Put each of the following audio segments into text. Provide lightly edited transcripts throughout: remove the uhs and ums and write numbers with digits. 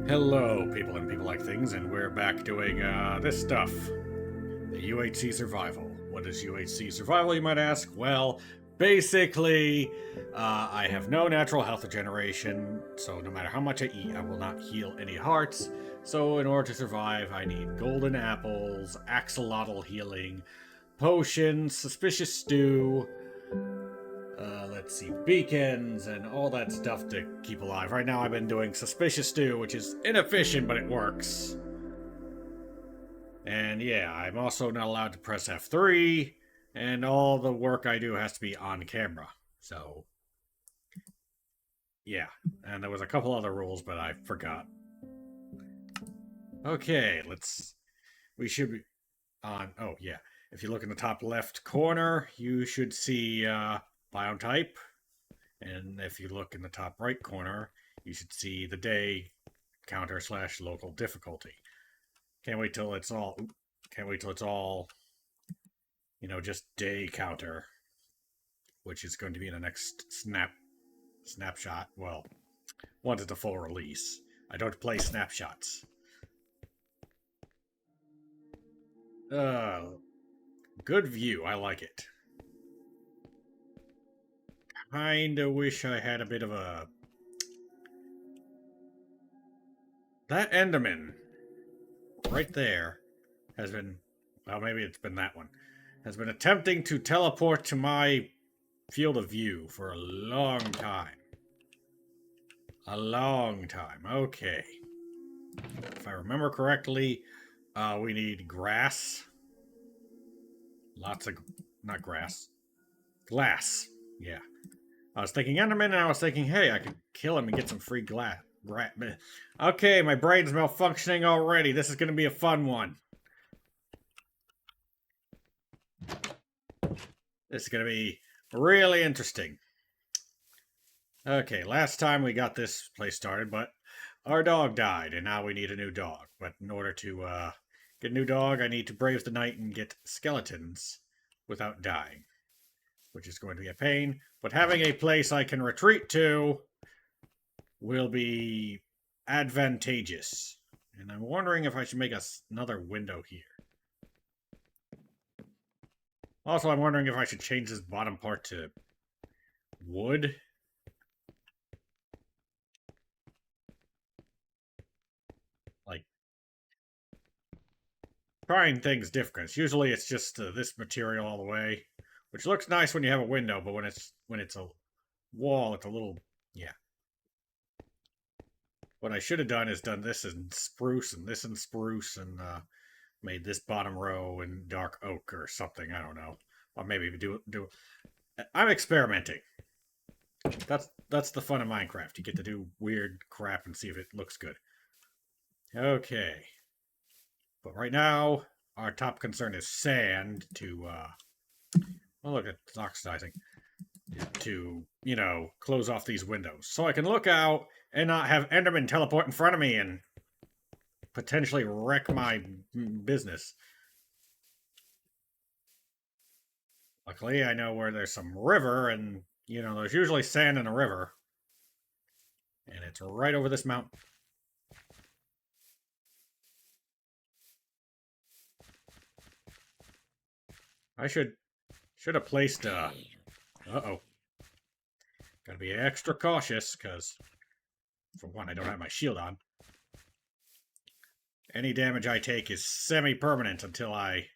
Hello, people and people like things, and we're back doing this stuff. The UHC survival. What is UHC survival, you might ask? Well, basically, I have no natural health regeneration, so no matter how much I eat, I will not heal any hearts. So, in order to survive, I need golden apples, axolotl healing, potions, suspicious stew, let's see, beacons, and all that stuff to keep alive. Right now I've been doing Suspicious Stew, which is inefficient, but it works. And yeah, I'm also not allowed to press F3, and all the work I do has to be on camera. So, yeah. And there was a couple other rules, but I forgot. Okay, we should be on, oh yeah. If you look in the top left corner, you should see biome type. And if you look in the top right corner, you should see the day counter / local difficulty. Can't wait till it's all, just day counter, which is going to be in the next snapshot. Well, once it's a full release. I don't play snapshots. Good view. I like it. Kinda wish I had a bit of a... That Enderman, right there, has been... Well, maybe it's been that one. Has been attempting to teleport to my field of view for a long time. A long time. Okay. If I remember correctly, we need grass. Lots of... Not grass. Glass. Yeah. I was thinking Enderman, and I was thinking, hey, I could kill him and get some free glass. Okay, my brain's malfunctioning already. This is going to be a fun one. This is going to be really interesting. Okay, last time we got this place started, but our dog died, and now we need a new dog. But in order to get a new dog, I need to brave the night and get skeletons without dying, which is going to be a pain. But having a place I can retreat to will be advantageous. And I'm wondering if I should make another window here. Also, I'm wondering if I should change this bottom part to wood. Like, trying things different. Usually it's just this material all the way, which looks nice when you have a window, but when it's a wall, it's a little, yeah. What I should have done is done this in spruce and this in spruce and made this bottom row in dark oak or something. I don't know. Or maybe do. I'm experimenting. That's the fun of Minecraft. You get to do weird crap and see if it looks good. Okay. But right now, our top concern is sand to, well, look, it's oxidizing. To, close off these windows. So I can look out and not have Enderman teleport in front of me and potentially wreck my business. Luckily, I know where there's some river, and, there's usually sand in a river. And it's right over this mountain. I should have placed, uh-oh. Gotta be extra cautious, because, for one, I don't have my shield on. Any damage I take is semi-permanent until I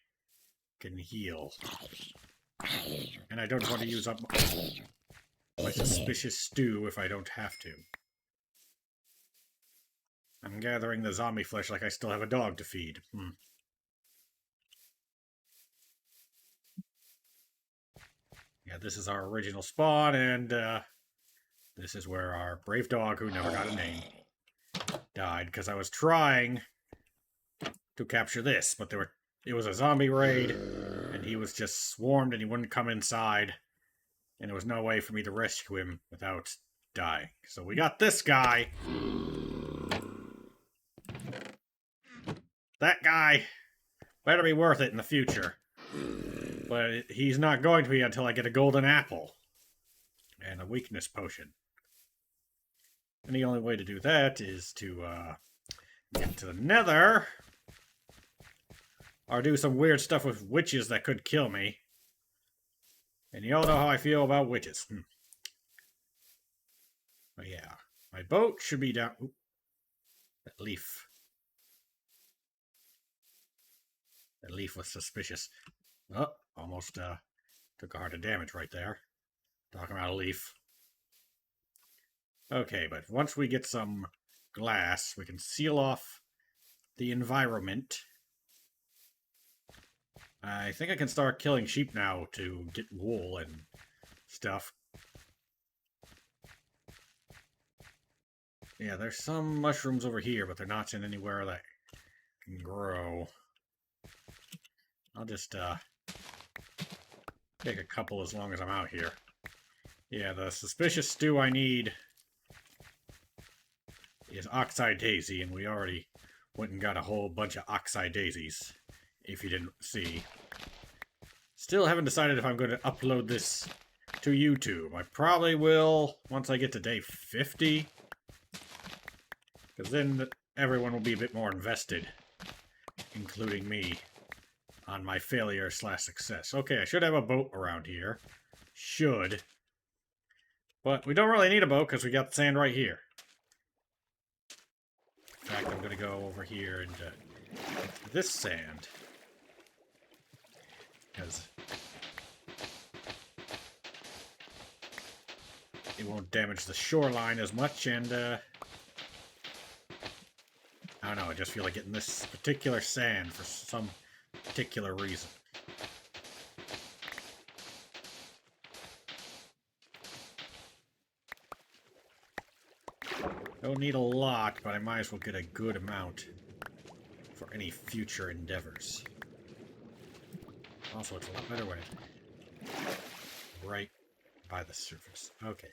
can heal. And I don't want to use up my suspicious stew if I don't have to. I'm gathering the zombie flesh like I still have a dog to feed. Yeah, this is our original spawn, and this is where our brave dog, who never got a name, died, because I was trying to capture this, but it was a zombie raid, and he was just swarmed, and he wouldn't come inside, and there was no way for me to rescue him without dying. So we got this guy. That guy better be worth it in the future. But he's not going to be until I get a golden apple. And a weakness potion. And the only way to do that is to get to the nether. Or do some weird stuff with witches that could kill me. And you all know how I feel about witches. But yeah. My boat should be down... Oop. That leaf. That leaf was suspicious. Oh, almost took a heart of damage right there. Talking about a leaf. Okay, but once we get some glass, we can seal off the environment. I think I can start killing sheep now to get wool and stuff. Yeah, there's some mushrooms over here, but they're not in anywhere that can grow. I'll just take a couple as long as I'm out here. Yeah, the suspicious stew I need is oxeye daisy, and we already went and got a whole bunch of oxeye daisies, if you didn't see. Still haven't decided if I'm going to upload this to YouTube. I probably will once I get to day 50. Because then everyone will be a bit more invested, including me, on my failure/success. Okay, I should have a boat around here. Should. But we don't really need a boat because we got the sand right here. In fact, I'm going to go over here and get this sand. Because it won't damage the shoreline as much, and I don't know, I just feel like getting this particular sand for some particular reason. Don't need a lot, but I might as well get a good amount for any future endeavors. Also, it's a lot better when it's right by the surface. Okay.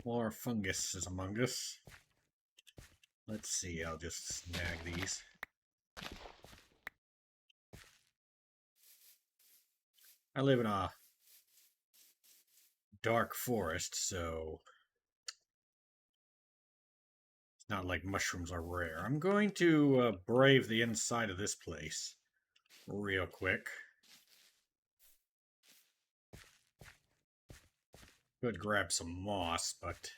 More fungus is among us. Let's see, I'll just snag these. I live in a dark forest, so it's not like mushrooms are rare. I'm going to brave the inside of this place real quick. Could grab some moss, but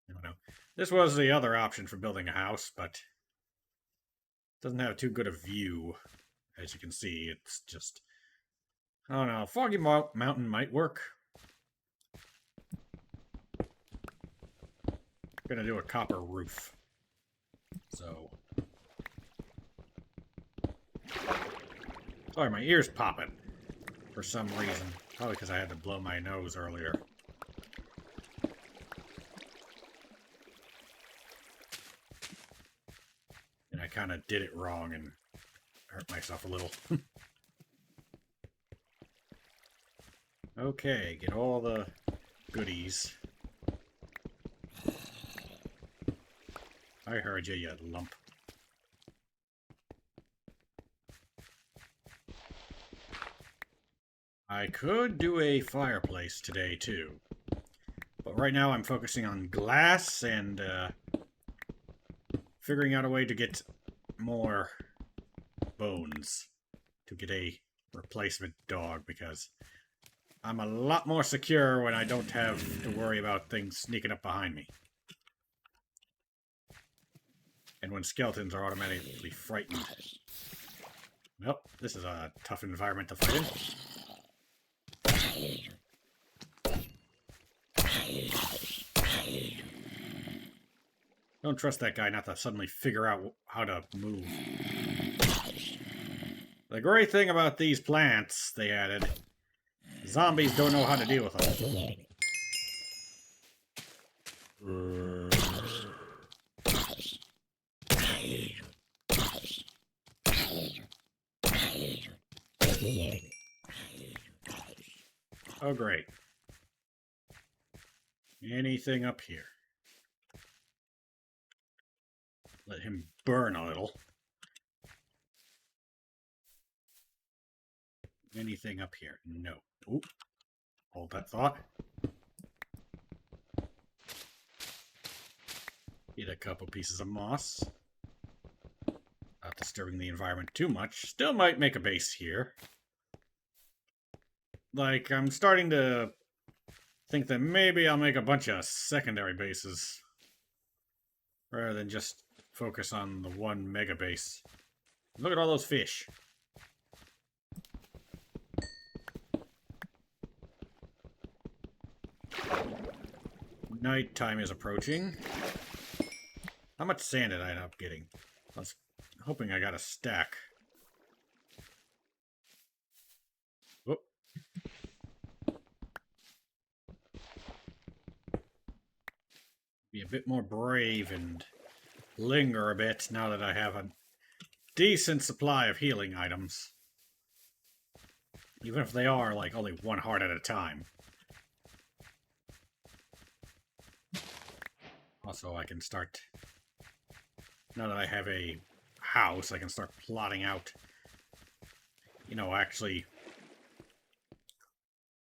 I don't know. This was the other option for building a house, but it doesn't have too good a view. As you can see, it's just... I don't know, Foggy Mountain might work. Gonna do a copper roof. So... Sorry, my ear's popping. For some reason. Probably because I had to blow my nose earlier. And I kind of did it wrong and hurt myself a little. Okay, get all the goodies. I heard you, you lump. I could do a fireplace today, too. But right now I'm focusing on glass and figuring out a way to get more bones to get a replacement dog, because I'm a lot more secure when I don't have to worry about things sneaking up behind me. And when skeletons are automatically frightened. Well, this is a tough environment to fight in. Don't trust that guy not to suddenly figure out how to move. The great thing about these plants, they added, zombies don't know how to deal with them. Oh, great. Anything up here? Let him burn a little. Anything up here? No. Oop. Hold that thought. Eat a couple pieces of moss. Not disturbing the environment too much. Still might make a base here. Like, I'm starting to think that maybe I'll make a bunch of secondary bases. Rather than just focus on the one mega base. Look at all those fish. Nighttime is approaching. How much sand did I end up getting? I was hoping I got a stack. Whoop. Be a bit more brave and linger a bit now that I have a decent supply of healing items. Even if they are, like, only one heart at a time. Also, I can start... Now that I have a house, I can start plotting out... You know, actually...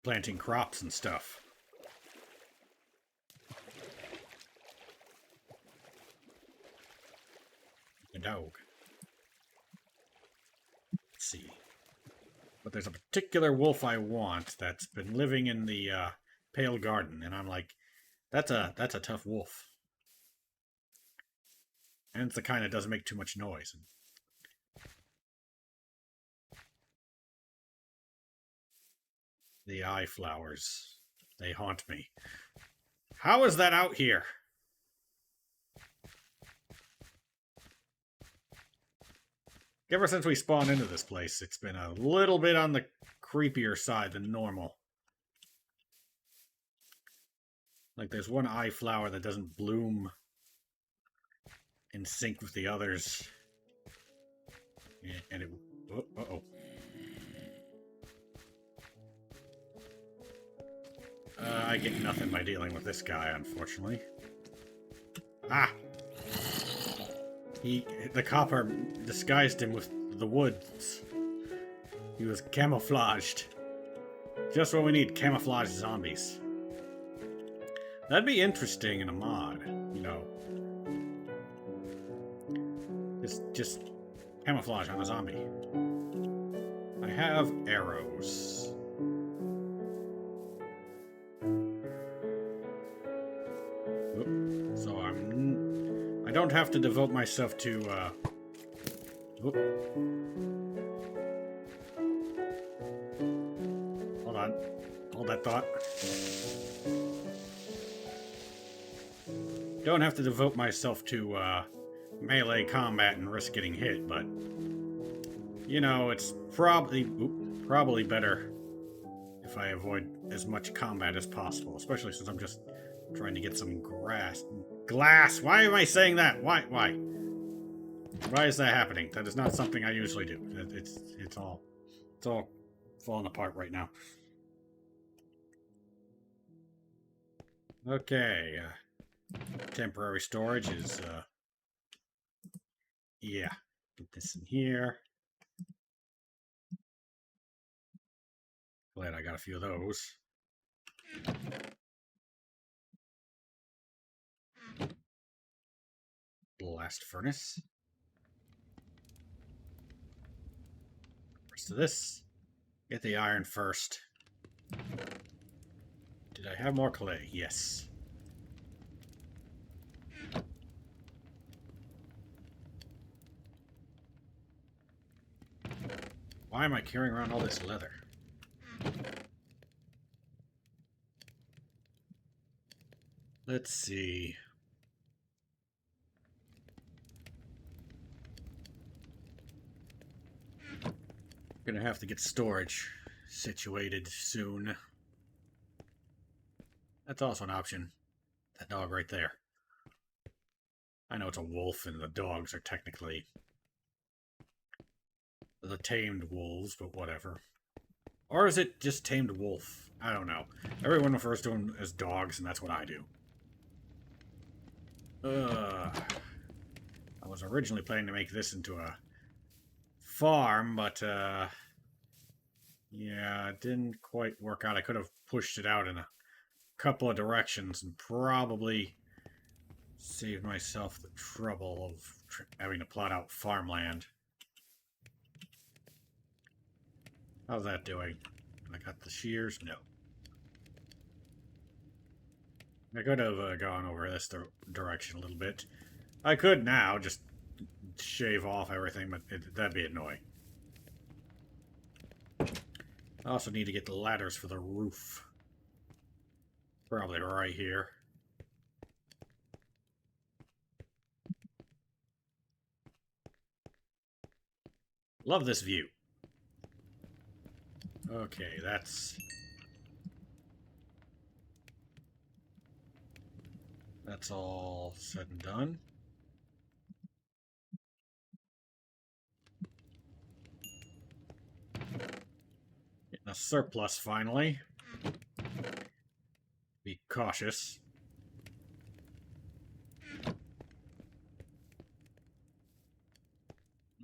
planting crops and stuff. A dog. Let's see. But there's a particular wolf I want that's been living in the Pale Garden, and I'm like, that's a tough wolf. And it's the kind that doesn't make too much noise. The eye flowers, they haunt me. How is that out here? Ever since we spawned into this place, it's been a little bit on the creepier side than normal. Like, there's one eye flower that doesn't bloom in sync with the others. And it... Uh-oh. I get nothing by dealing with this guy, unfortunately. Ah! The copper disguised him with the woods. He was camouflaged. Just what we need, camouflaged zombies. That'd be interesting in a mod, you know. Just camouflage on a zombie. I have arrows. So I don't have to devote myself to, Hold on. Hold that thought. Don't have to devote myself to, melee combat and risk getting hit, but... You know, it's probably better if I avoid as much combat as possible, especially since I'm just trying to get some glass. Why am I saying that? Why? Why is that happening? That is not something I usually do. It's all falling apart right now. Okay. Temporary storage is, yeah. Get this in here. Glad I got a few of those. Blast furnace. Rest of this. Get the iron first. Did I have more clay? Yes. Why am I carrying around all this leather? Let's see. Gonna have to get storage situated soon. That's also an option. That dog right there. I know it's a wolf and the dogs are technically the tamed wolves, but whatever. Or is it just tamed wolf? I don't know. Everyone refers to them as dogs, and that's what I do. I was originally planning to make this into a farm, but, yeah, it didn't quite work out. I could have pushed it out in a couple of directions and probably saved myself the trouble of having to plot out farmland. How's that doing? I got the shears? No. I could have gone over this direction a little bit. I could now just shave off everything, but that'd be annoying. I also need to get the ladders for the roof. Probably right here. Love this view. Okay, that's all said and done. Getting a surplus finally. Be cautious.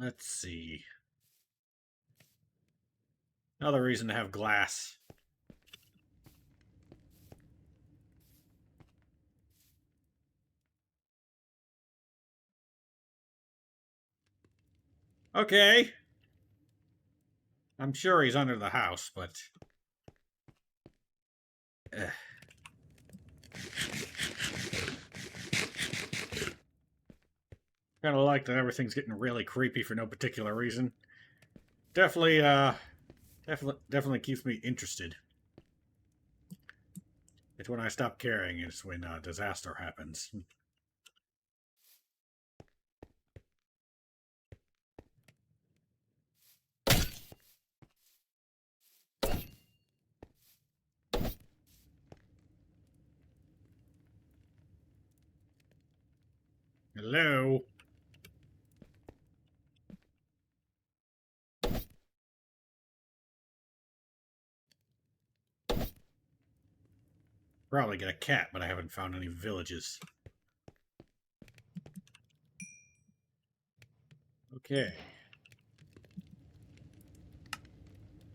Let's see. Another reason to have glass. Okay. I'm sure he's under the house, but... Kind of like that everything's getting really creepy for no particular reason. Definitely, definitely keeps me interested. It's when I stop caring, it's when disaster happens. Hello? Probably get a cat, but I haven't found any villages. Okay.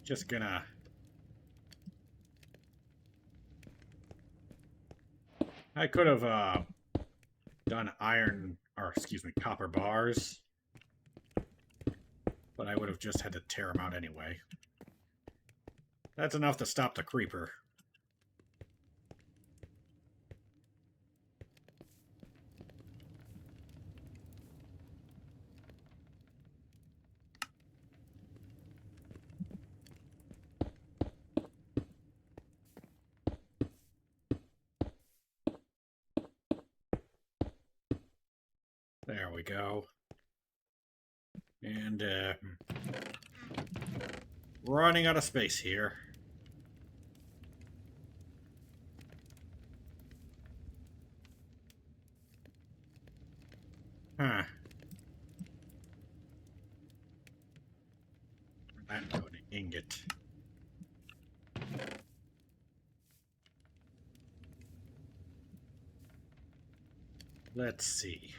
Just gonna... I could have done iron, or excuse me, copper bars. But I would have just had to tear them out anyway. That's enough to stop the creeper. There we go. And, running out of space here. Huh. I'm going to ingot. Let's see.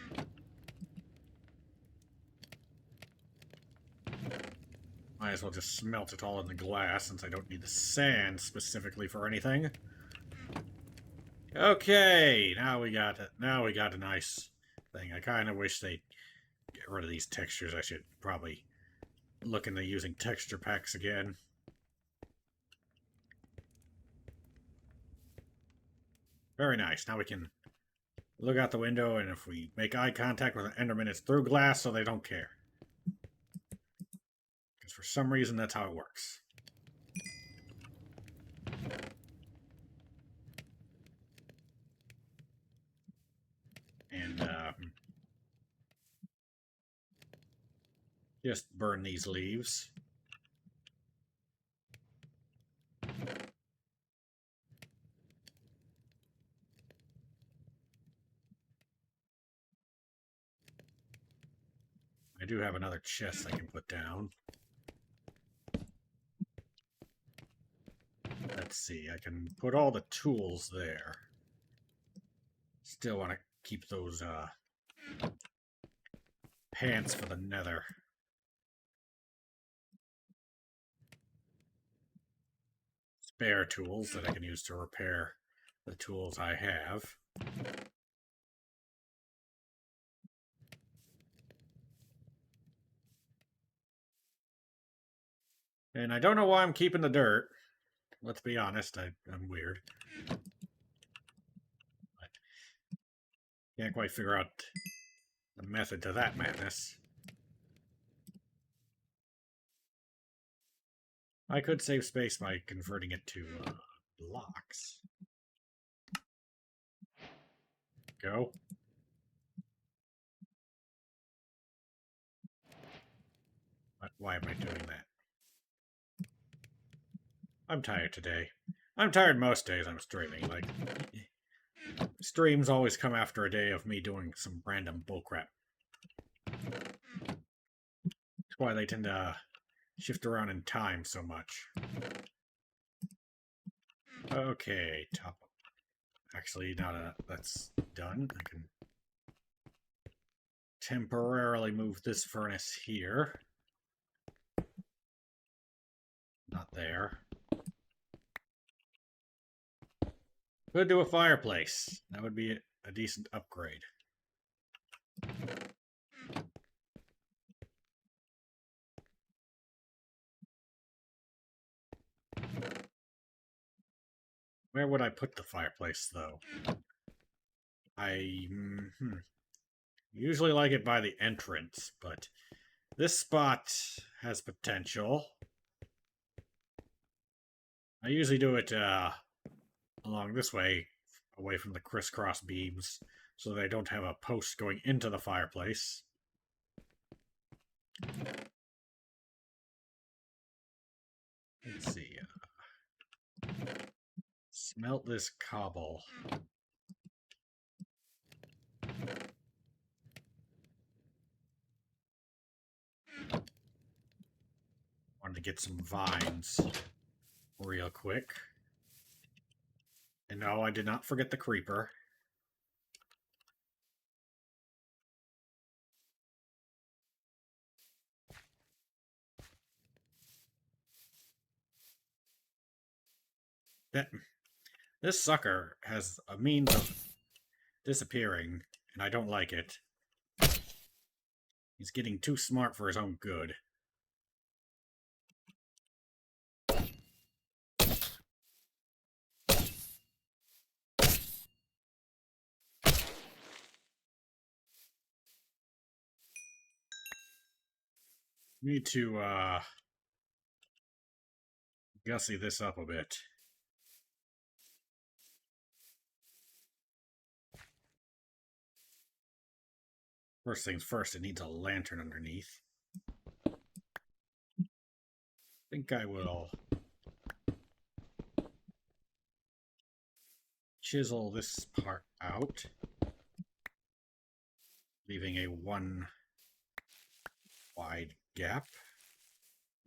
Might as well just smelt it all in the glass since I don't need the sand specifically for anything. Okay, now we got it. Now we got a nice thing. I kind of wish they'd get rid of these textures. I should probably look into using texture packs again. Very nice. Now we can look out the window, and if we make eye contact with an Enderman, it's through glass, so they don't care. Because for some reason, that's how it works. And, just burn these leaves. I do have another chest I can put down. let's see. I can put all the tools there. Still want to keep those pants for the nether. Spare tools that I can use to repair the tools I have. And I don't know why I'm keeping the dirt. Let's be honest, I'm weird. But can't quite figure out the method to that madness. I could save space by converting it to blocks. Go. Why am I doing that? I'm tired today. I'm tired most days I'm streaming. Like, streams always come after a day of me doing some random bullcrap. That's why they tend to shift around in time so much. Okay, top. Actually, now that that's done, I can temporarily move this furnace here. Not there. Could do a fireplace. That would be a decent upgrade. Where would I put the fireplace, though? I usually like it by the entrance, but this spot has potential. I usually do it along this way, away from the crisscross beams, so they don't have a post going into the fireplace. Let's see. Smelt this cobble. Wanted to get some vines real quick. And no, I did not forget the creeper. This sucker has a means of disappearing, and I don't like it. He's getting too smart for his own good. Need to gussy this up a bit. First things first, it needs a lantern underneath. I think I will chisel this part out, leaving a 1 wide gap.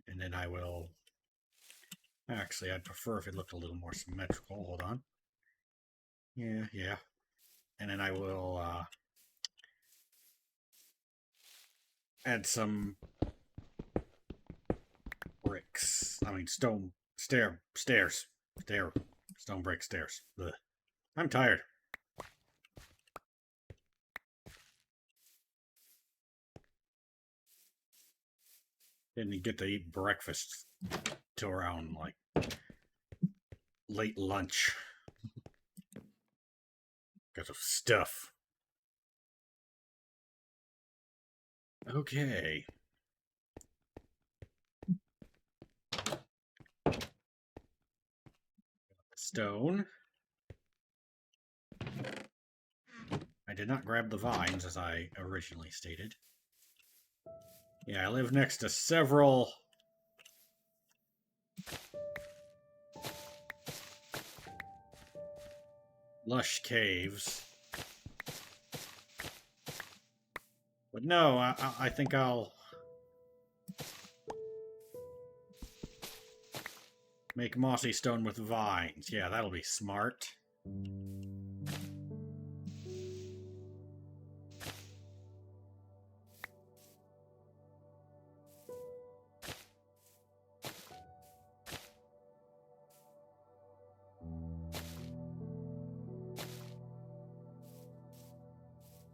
And then I will... Actually, I'd prefer if it looked a little more symmetrical. Hold on. Yeah. And then I will add some bricks. I mean, stone stairs. Stone brick stairs. Ugh. I'm tired. Didn't get to eat breakfast till around like late lunch because of stuff. Okay. Stone. I did not grab the vines as I originally stated. Yeah, I live next to several lush caves. But no, I think I'll Make mossy stone with vines. Yeah, that'll be smart.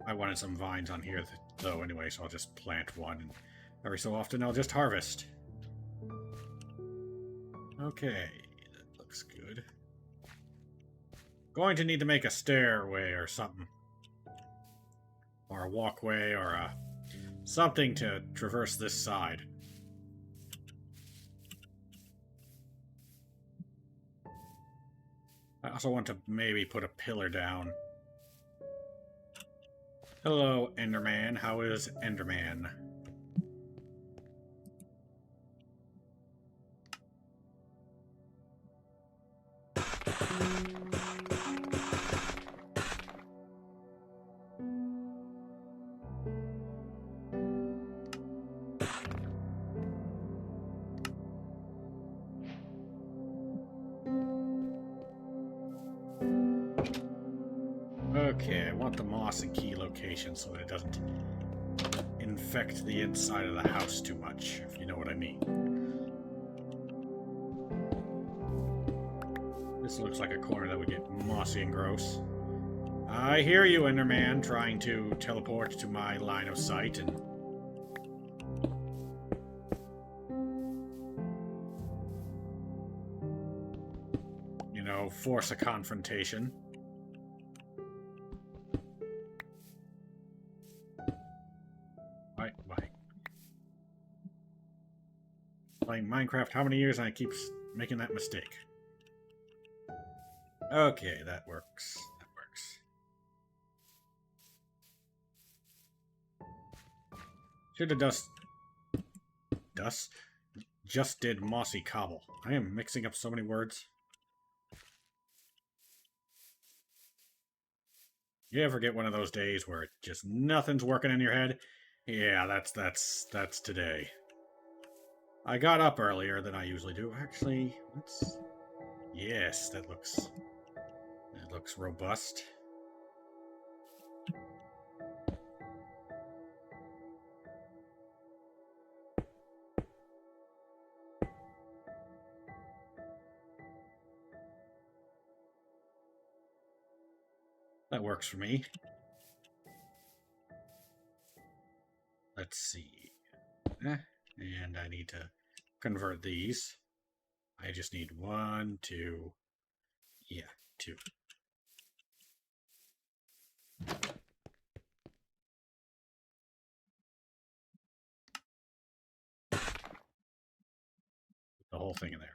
I wanted some vines on here, though, anyway, so I'll just plant one, and every so often I'll just harvest. Okay, that looks good. Going to need to make a stairway or something. Or a walkway, or something to traverse this side. I also want to maybe put a pillar down. Hello, Enderman. How is Enderman? Okay, I want the moss in key locations so that it doesn't infect the inside of the house too much, if you know what I mean. This looks like a corner that would get mossy and gross. I hear you, Enderman, trying to teleport to my line of sight and... you know, force a confrontation. Playing Minecraft how many years and I keep making that mistake. Okay, that works. That works. Should have just did mossy cobble. I am mixing up so many words. You ever get one of those days where just nothing's working in your head? Yeah, that's today. I got up earlier than I usually do. Actually, let's... yes, that looks robust. That works for me. Let's see. And I need to convert these. I just need 1, 2. Yeah, 2. The whole thing in there.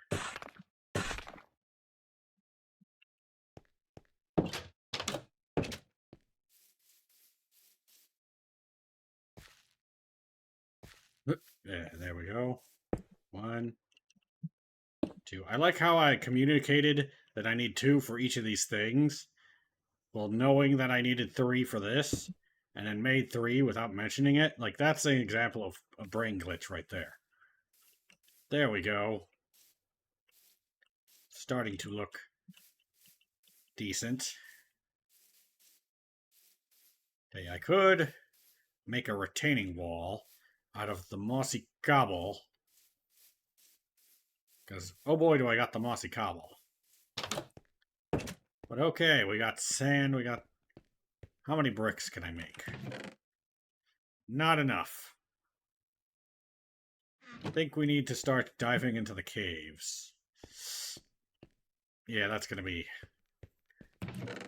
Yeah, there we go. 1, 2. I like how I communicated that I need 2 for each of these things, while knowing that I needed 3 for this, and then made 3 without mentioning it. Like, that's an example of a brain glitch right there. There we go. Starting to look decent. Okay, I could make a retaining wall out of the mossy cobble. Because, oh boy, do I got the mossy cobble. But okay, we got sand, we got... how many bricks can I make? Not enough. I think we need to start diving into the caves. Yeah, that's going to be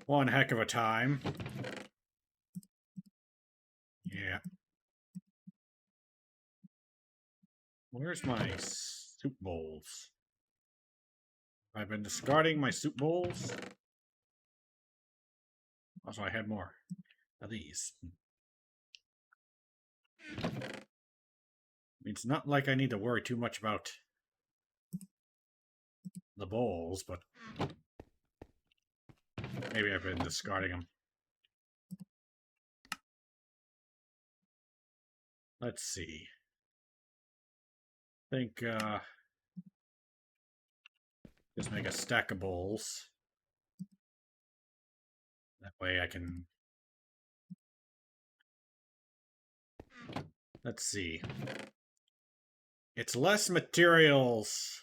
one heck of a time. Yeah. Where's my soup bowls? I've been discarding my soup bowls. Also, I had more of these. It's not like I need to worry too much about the bowls, but maybe I've been discarding them. Let's see. I think, Just make a stack of bowls. That way I can... Let's see. It's less materials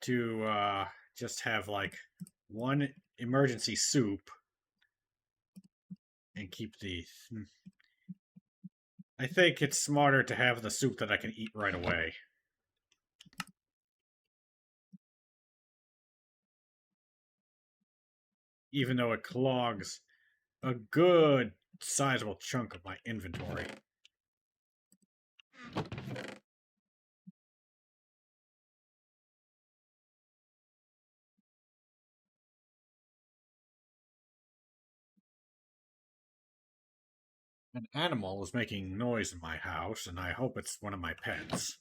to just have like one emergency soup and keep the... I think it's smarter to have the soup that I can eat right away. Even though it clogs a good sizable chunk of my inventory. An animal is making noise in my house, and I hope it's one of my pets.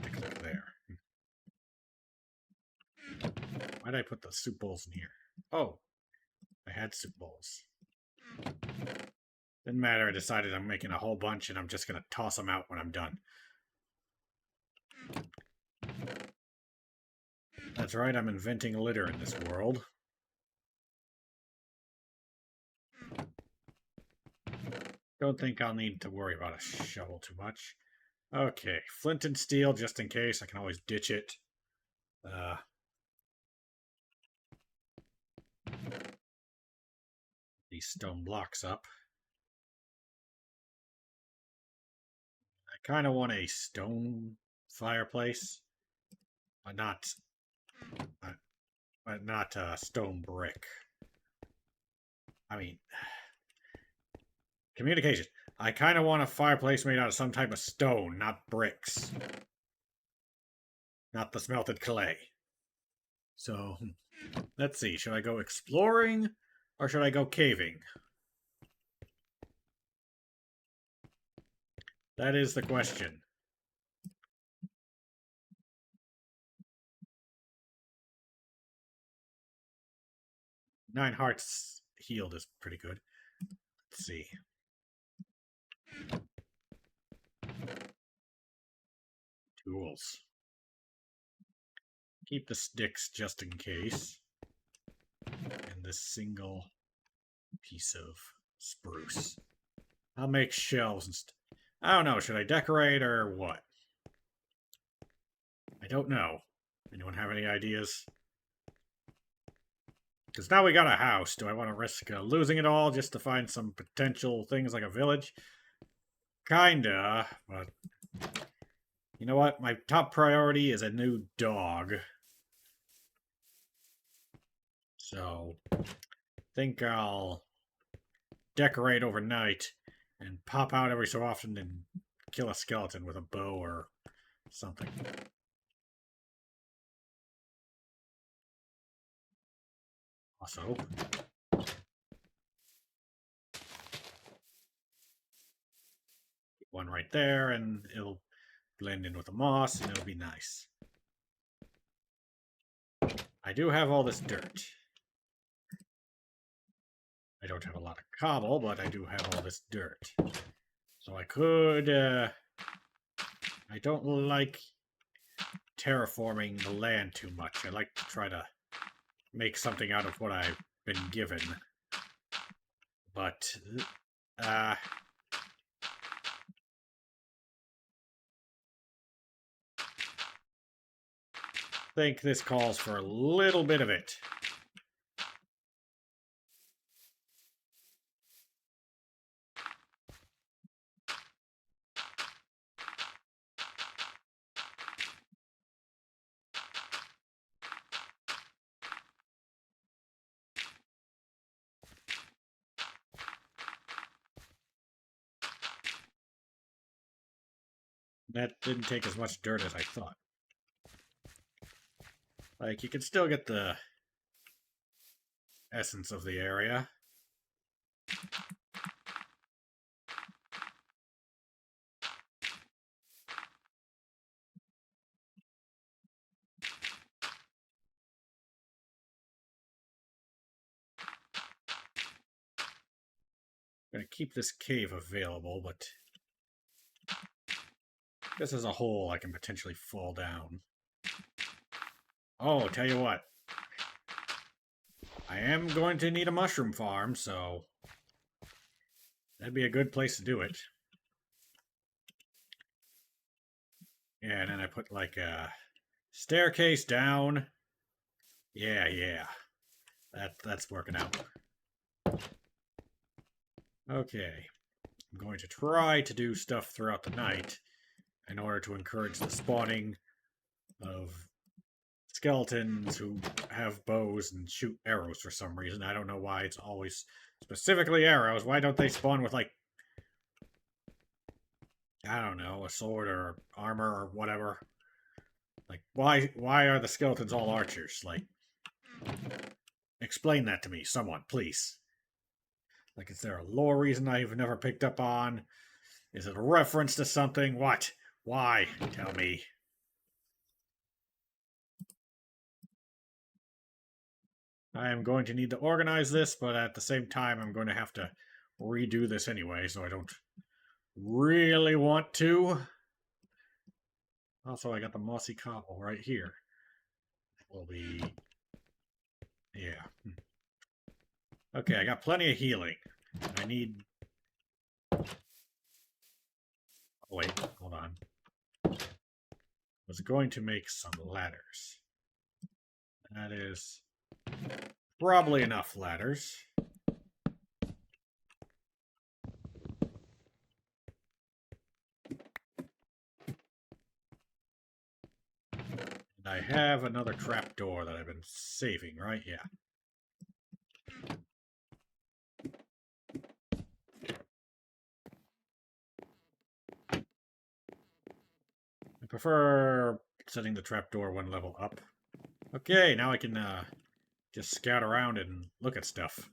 Click there. Why'd I put the soup bowls in here? Oh, I had soup bowls. Didn't matter, I decided I'm making a whole bunch and I'm just gonna toss them out when I'm done. That's right, I'm inventing litter in this world. Don't think I'll need to worry about a shovel too much. Okay, flint and steel just in case. I can always ditch it. These stone blocks up. I kind of want a stone fireplace, but not stone brick. I mean, communication. I kind of want a fireplace made out of some type of stone, not bricks. Not the smelted clay. So, let's see. Should I go exploring or should I go caving? That is the question. Nine hearts healed is pretty good. Let's see. Tools. Keep the sticks just in case. And this single piece of spruce. I'll make shelves and I don't know, should I decorate or what? I don't know. Anyone have any ideas? Because now we got a house. Do I want to risk losing it all just to find some potential things like a village? Kinda, but... You know what? My top priority is a new dog. So, I think I'll decorate overnight and pop out every so often and kill a skeleton with a bow or something. Also, one right there, and it'll blend in with the moss, and it'll be nice. I do have all this dirt. I don't have a lot of cobble, but I do have all this dirt. So I could, I don't like terraforming the land too much. I like to try to make something out of what I've been given. But, I think this calls for a little bit of it. That didn't take as much dirt as I thought. Like, you can still get the essence of the area. I'm gonna keep this cave available, but This is a hole I can potentially fall down. Oh, tell you what. I am going to need a mushroom farm, so that'd be a good place to do it. Yeah, and then I put like a staircase down. Yeah. That's working out. Okay. I'm going to try to do stuff throughout the night in order to encourage the spawning of skeletons who have bows and shoot arrows for some reason. I don't know why it's always specifically arrows. Why don't they spawn with, like, I don't know, a sword or armor or whatever? Like, why are the skeletons all archers? Like, explain that to me, someone, please. Like, is there a lore reason I've never picked up on? Is it a reference to something? What? Why? Tell me. I am going to need to organize this, but at the same time, I'm going to have to redo this anyway, so I don't really want to. Also, I got the mossy cobble right here. Will be... yeah. Okay, I got plenty of healing. I need... oh, wait, hold on. I was going to make some ladders. That is probably enough ladders. And I have another trapdoor that I've been saving, right? Yeah. I prefer setting the trapdoor one level up. Okay, now I can just scout around and look at stuff.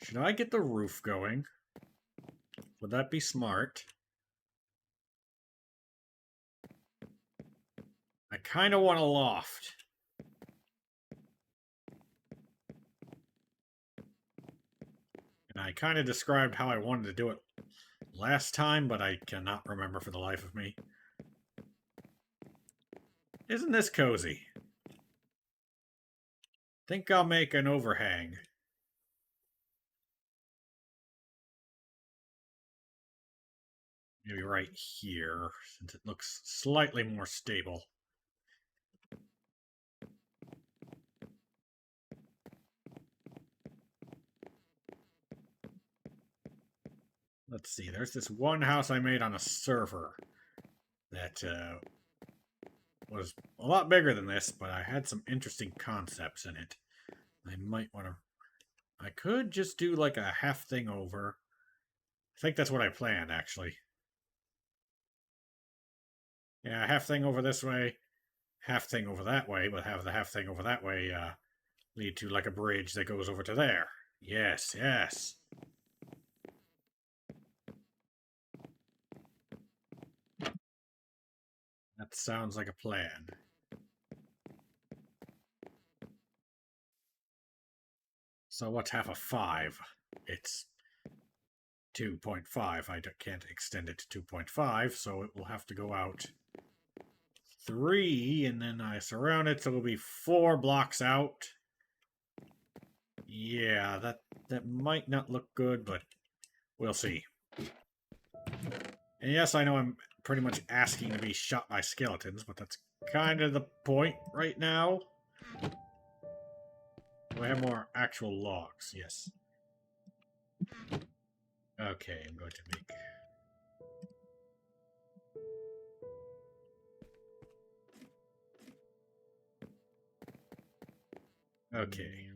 Should I get the roof going? Would that be smart? I kind of want a loft. And I kind of described how I wanted to do it last time, but I cannot remember for the life of me. Isn't this cozy? Think I'll make an overhang. Maybe right here, since it looks slightly more stable. Let's see, there's this one house I made on a server that was a lot bigger than this, but I had some interesting concepts in it. I might want to... I could just do like a half thing over. I think that's what I planned, actually. Yeah, half thing over this way, half thing over that way, but have the half thing over that way lead to like a bridge that goes over to there. Yes. That sounds like a plan. So what's half of 5? It's 2.5. I can't extend it to 2.5, so it will have to go out 3, and then I surround it, so it'll be 4 blocks out. Yeah, that might not look good, but we'll see. And yes, I know I'm pretty much asking to be shot by skeletons, but that's kind of the point right now. Do I have more actual logs? Yes. Okay, I'm going to make... okay.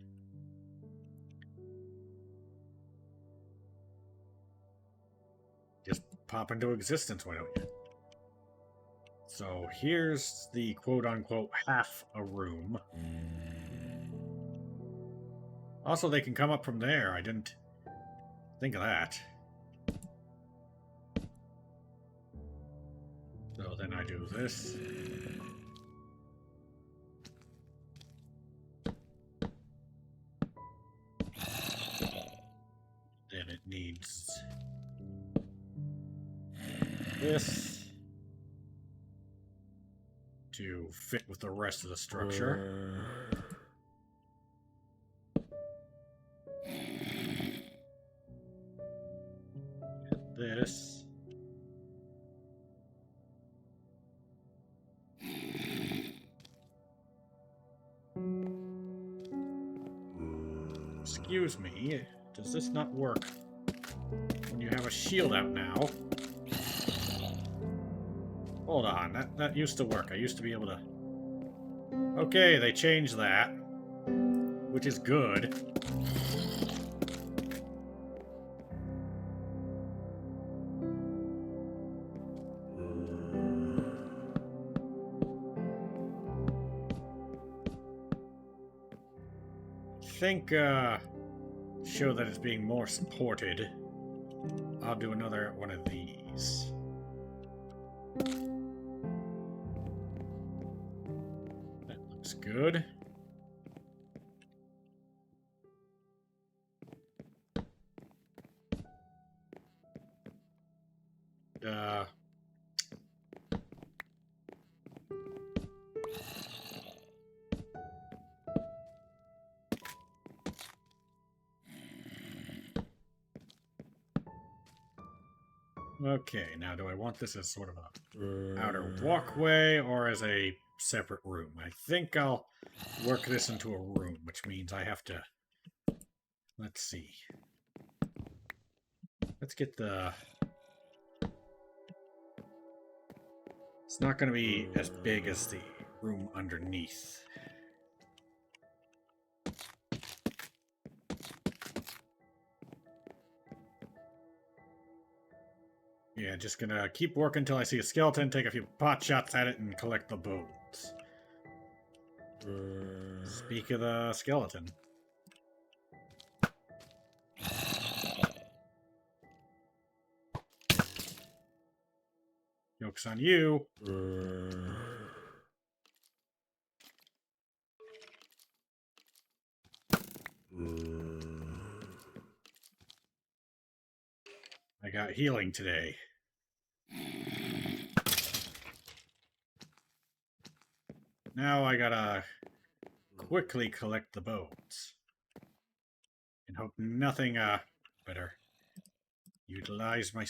Just pop into existence, why don't you? So here's the quote-unquote half a room. Also, they can come up from there. I didn't think of that. So then I do this. Then it needs this. to fit with the rest of the structure. This. Excuse me, does this not work when you have a shield out now? Hold on, that used to work. I used to be able to... Okay, they changed that, which is good. I think, show that it's being more supported, I'll do another one of these. That looks good. Okay, now do I want this as sort of a outer walkway or as a separate room? I think I'll work this into a room, which means I have to... Let's see. Let's get the... It's not going to be as big as the room underneath. Yeah, just gonna keep working until I see a skeleton, take a few pot shots at it, and collect the bones. Speak of the skeleton. Joke's on you. I got healing today. Now I gotta quickly collect the bones. And hope nothing, better utilize my...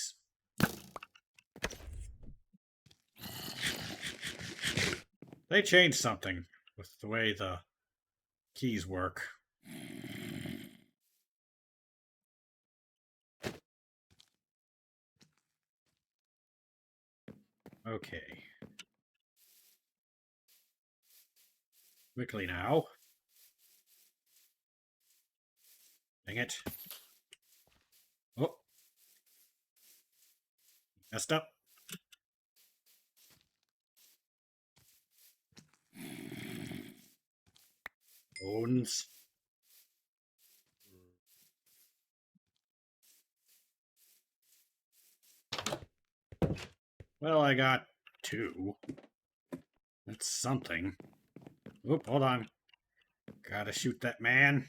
They changed something with the way the keys work. Okay. Quickly now. Dang it. Oh. Messed up. Bones. Well, I got 2. That's something. Oop, hold on. Gotta shoot that man.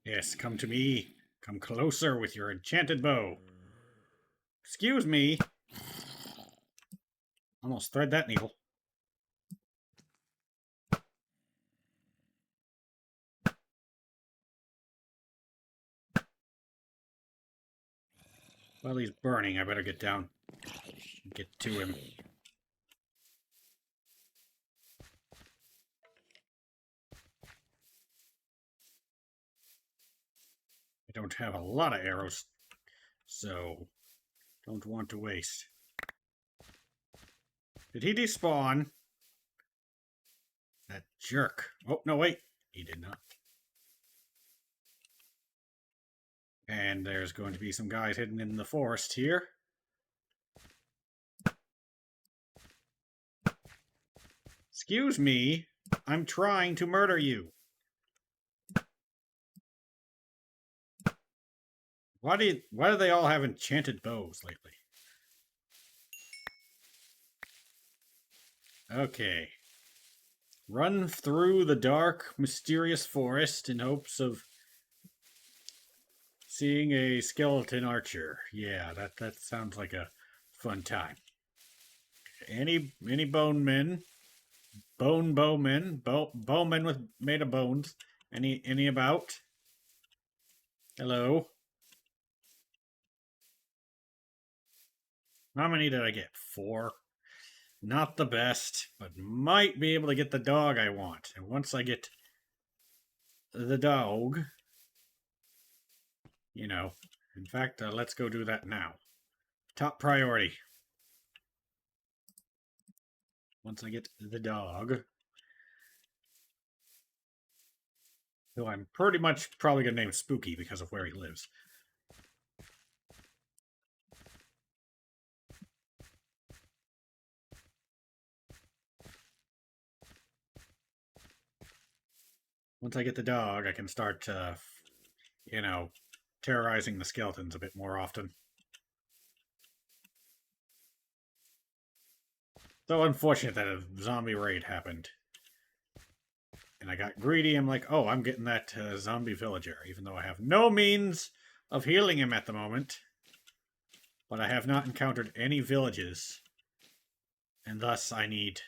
Yes, come to me. Come closer with your enchanted bow. Excuse me. Almost thread that needle. Well, he's burning. I better get down. Get to him. I don't have a lot of arrows, so don't want to waste. Did he despawn? That jerk. Oh, no, wait. He did not. And there's going to be some guys hidden in the forest here. Excuse me. I'm trying to murder you. Why do they all have enchanted bows lately? Okay. Run through the dark, mysterious forest in hopes of Seeing a skeleton archer. Yeah, that sounds like a fun time. Any bone men? Bowmen? Bowmen with made of bones. Any about? Hello? How many did I get? 4. Not the best, but might be able to get the dog I want. And once I get the dog, you know, in fact, let's go do that now. Top priority. Once I get the dog, who I'm pretty much probably going to name Spooky because of where he lives. Once I get the dog, I can start, you know, terrorizing the skeletons a bit more often. So unfortunate that a zombie raid happened. And I got greedy. I'm like, oh, I'm getting that zombie villager, even though I have no means of healing him at the moment. But I have not encountered any villages. And thus I need,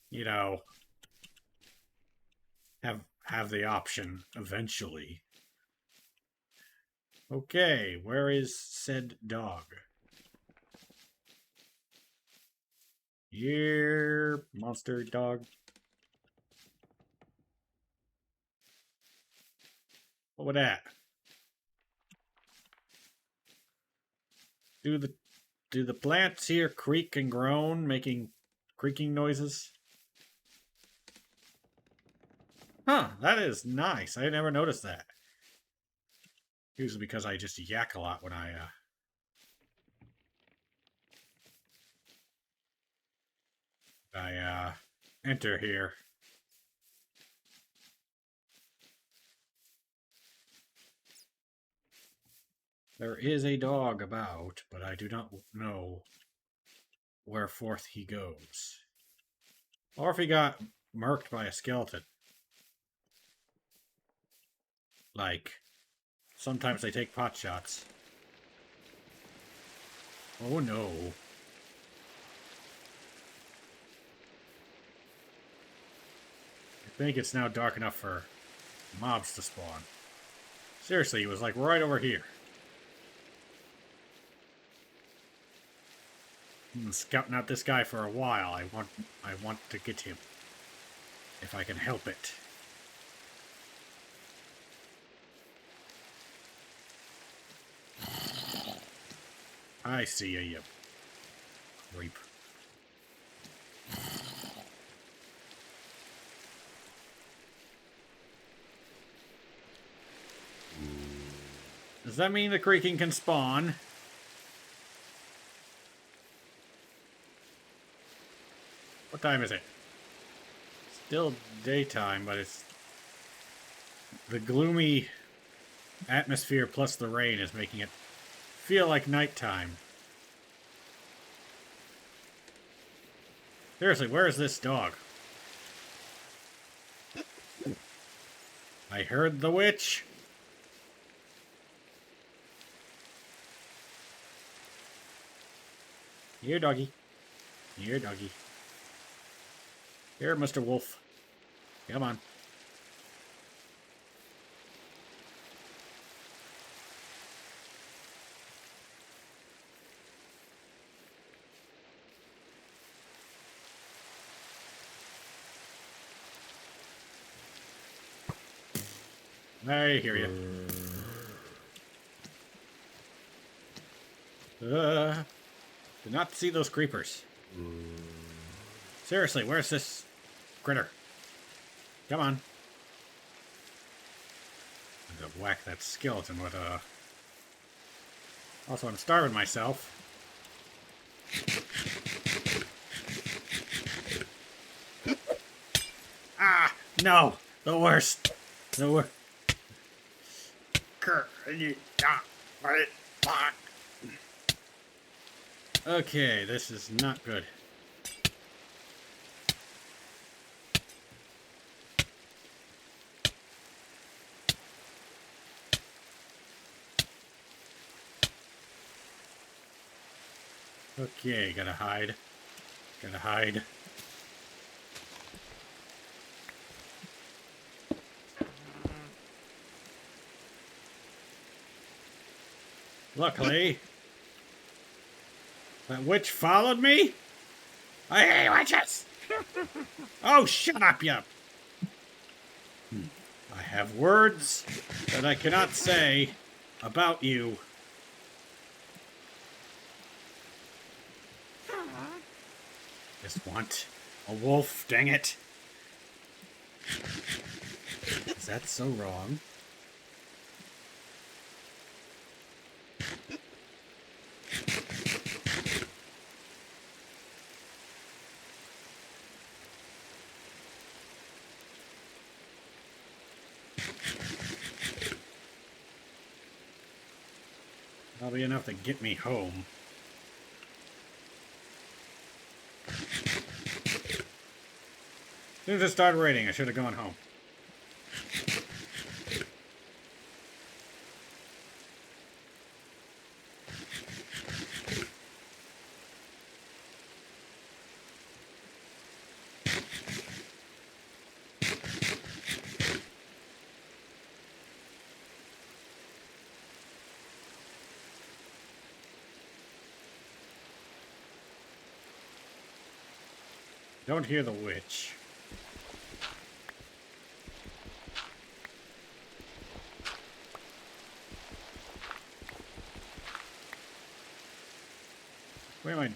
you know, have the option eventually. Okay, where is said dog? Here, monster dog. What was that? Do the plants here creak and groan, making creaking noises? Huh, that is nice. I never noticed that. Usually because I just yak a lot when I enter here. There is a dog about, but I do not know where forth he goes. Or if he got murked by a skeleton. Like, sometimes they take pot shots. Oh no. I think it's now dark enough for mobs to spawn. Seriously, he was like right over here. I've been scouting out this guy for a while. I want to get him. If I can help it. I see you creep. Does that mean the creaking can spawn? What time is it? Still daytime, but it's... The gloomy atmosphere plus the rain is making it feel like nighttime. Seriously, where is this dog? I heard the witch. Here, doggy. Here, doggy. Here, Mr. Wolf. Come on. I hear you. Did not see those creepers. Seriously, where's this critter? Come on. I'm gonna whack that skeleton with a... Also, I'm starving myself. Ah! No! The worst! The worst. Okay, this is not good. Okay, gotta hide. Gotta hide. Luckily, that witch followed me? I hate witches! Oh, shut up, you! I have words that I cannot say about you. Just want a wolf, dang it. Is that so wrong? That'll be enough to get me home. As soon as it started raining, I should have gone home. Don't hear the witch. Where am I?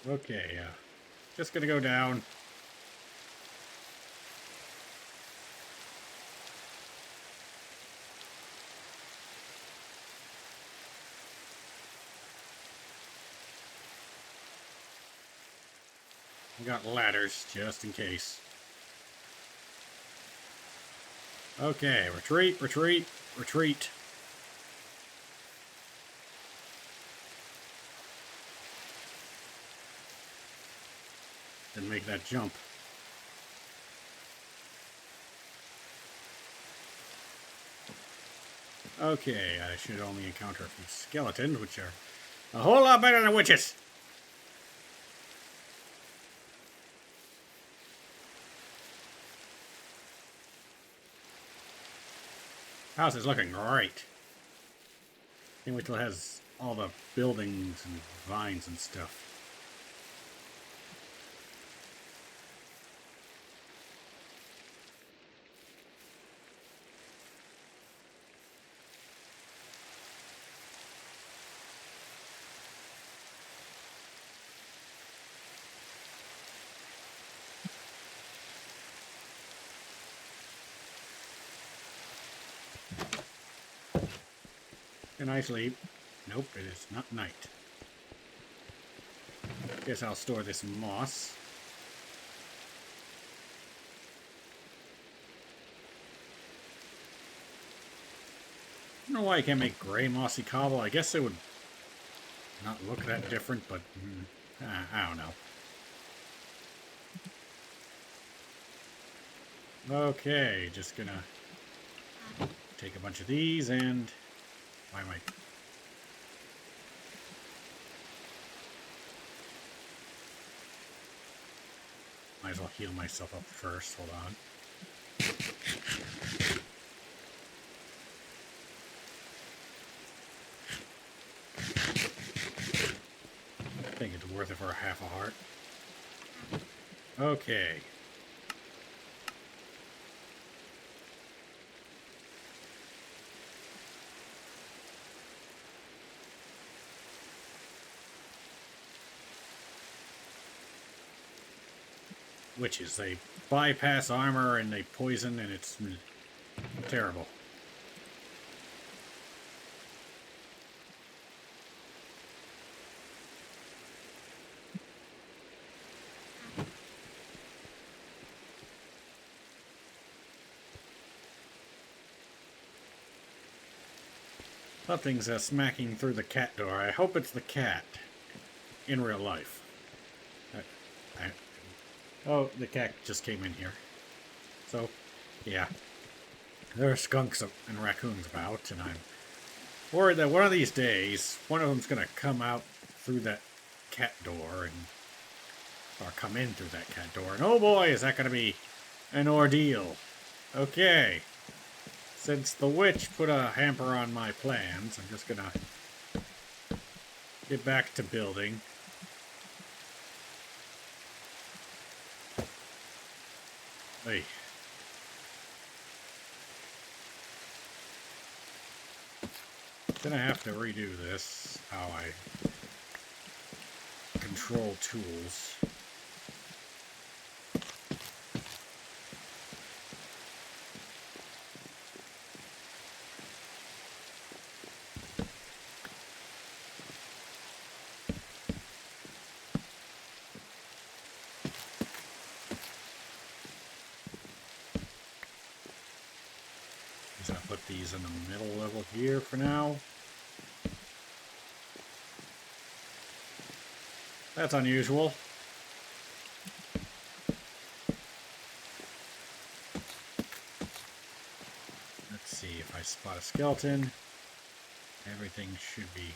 Okay, just gonna go down. We got ladders, just in case. Okay, retreat, retreat, retreat. Didn't make that jump. Okay, I should only encounter a few skeletons, which are a whole lot better than witches. House is looking great. Can't wait till it has all the buildings and vines and stuff. Can I sleep? Nope, it is not night. Guess I'll store this moss. I don't know why I can't make gray mossy cobble. I guess it would not look that different, but I don't know. Okay, just gonna take a bunch of these and... Why am I... Might as well heal myself up first. Hold on. I think it's worth it for a half a heart. Okay. Witches, they bypass armor and they poison, and it's terrible. Something's smacking through the cat door. I hope it's the cat in real life. Oh, the cat just came in here. So, yeah. There are skunks and raccoons about, and I'm worried that one of these days, one of them's gonna come out through that cat door and or come in through that cat door, and oh boy, is that gonna be an ordeal. Okay. Since the witch put a hamper on my plans, I'm just gonna get back to building. Hey. Gonna have to redo this, how I control tools. I'll put these in the middle level here for now. That's unusual. Let's see if I spot a skeleton. Everything should be...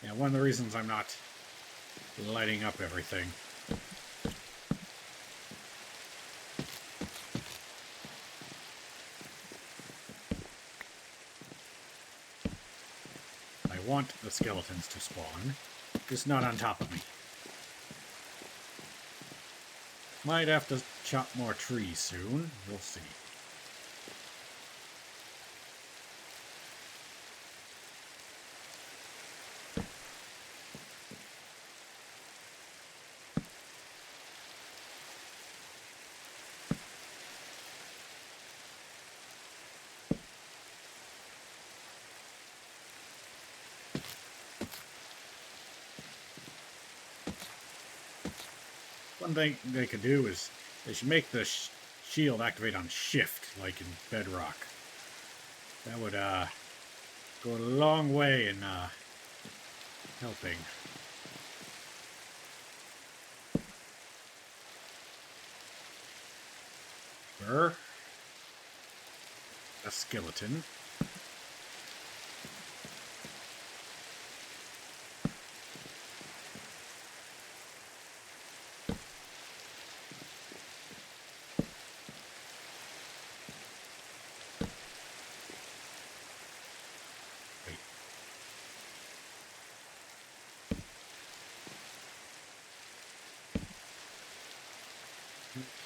Yeah, one of the reasons I'm not lighting up everything. I want the skeletons to spawn, just not on top of me. Might have to chop more trees soon. We'll see. One thing they could do is they should make the shield activate on shift, like in Bedrock. That would go a long way in helping. A skeleton.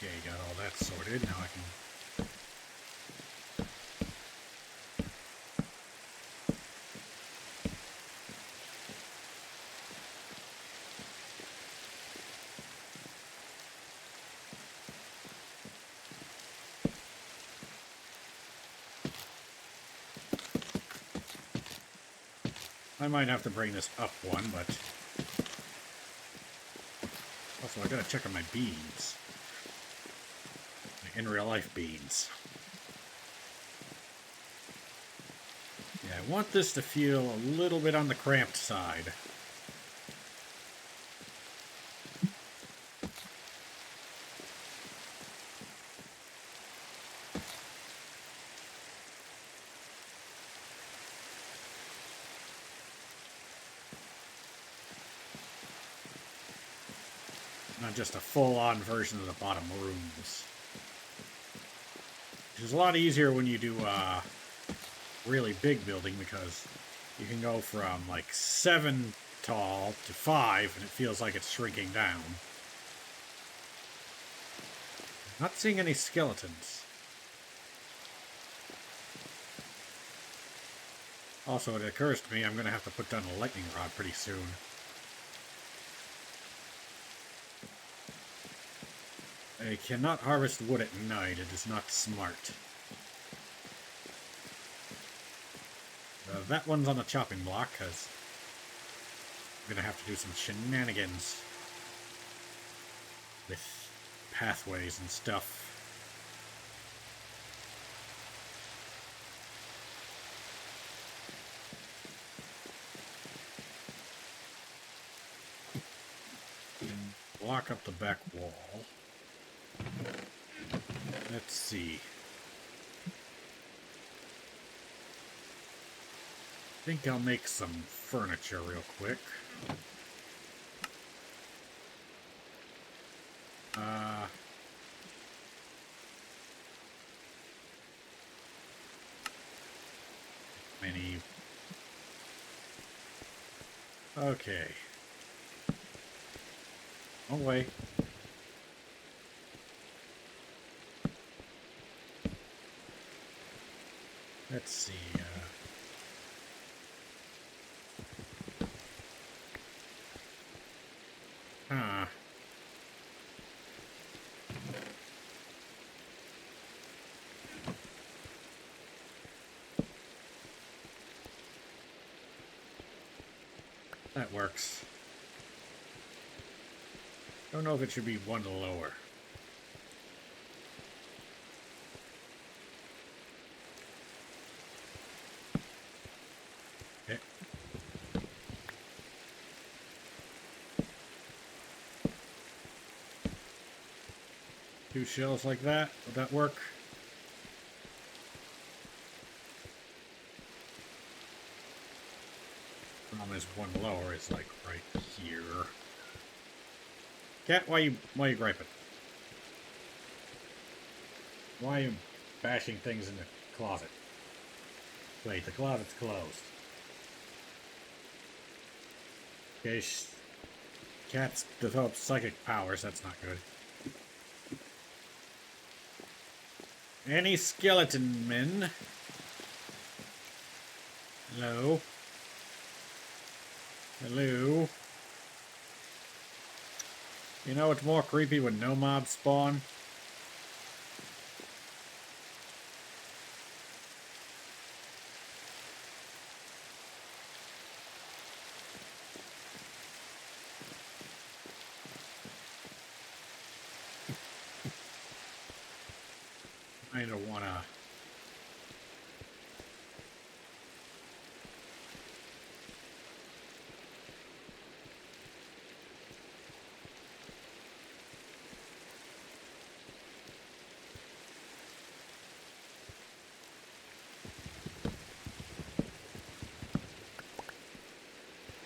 Okay, got all that sorted. Now I can... I might have to bring this up one, but... Also, I gotta check on my beans. My in-real-life beans. Yeah, I want this to feel a little bit on the cramped side. Not just a full-on version of the bottom rooms. Which is a lot easier when you do really big building, because you can go from like 7 tall to 5 and it feels like it's shrinking down. Not seeing any skeletons. Also, it occurs to me I'm going to have to put down a lightning rod pretty soon. I cannot harvest wood at night. It is not smart. That one's on the chopping block, because I'm going to have to do some shenanigans with pathways and stuff. And block up the back wall. Let's see. I think I'll make some furniture real quick. Many. Okay. Away. Let's see. Huh. That works. Don't know if it should be one lower. Okay. Two shells like that. Would that work? Problem is one lower is like right here. Cat, why you griping? Why are you bashing things in the closet? Wait, the closet's closed. Okay, cats develop psychic powers. That's not good. Any skeleton men? Hello? Hello? You know it's more creepy when no mobs spawn? I don't wanna...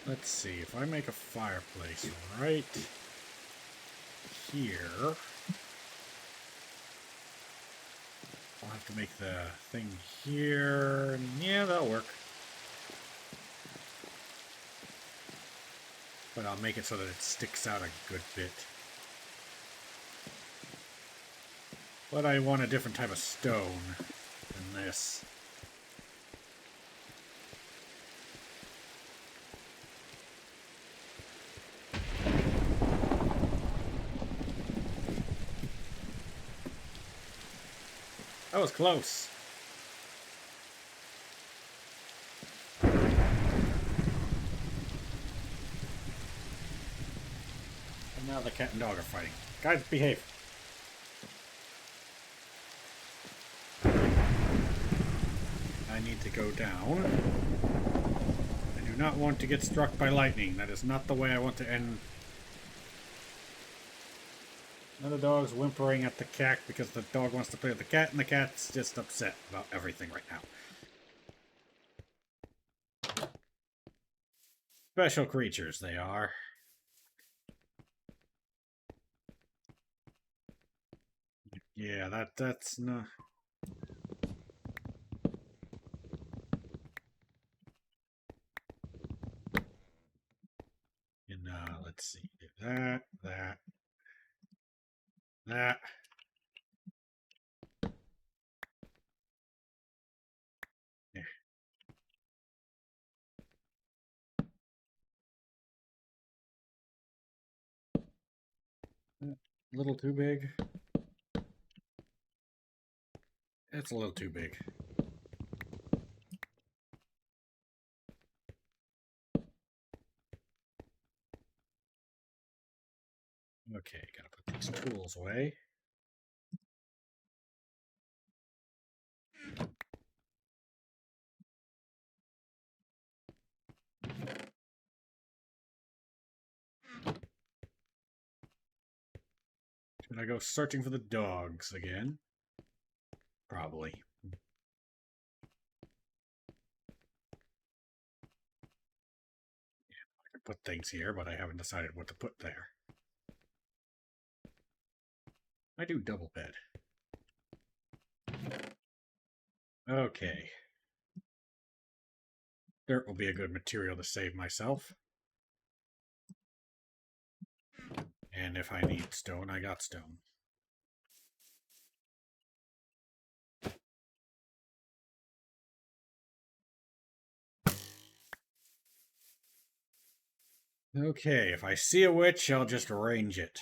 Let's see, if I make a fireplace right here, I'll have to make the thing here. Yeah, that'll work. But I'll make it so that it sticks out a good bit. But I want a different type of stone than this. That was close. And now the cat and dog are fighting. Guys, behave. I need to go down. I do not want to get struck by lightning. That is not the way I want to end. Another dog's whimpering at the cat because the dog wants to play with the cat, and the cat's just upset about everything right now. Special creatures, they are. Yeah, that's not... And let's see, do that. That. There. A little too big. It's a little too big. Okay, gotta put these tools away. Should I go searching for the dogs again? Probably. I can put things here, but I haven't decided what to put there. I do double bed. Okay. Dirt will be a good material to save myself. And if I need stone, I got stone. Okay, if I see a witch, I'll just arrange it.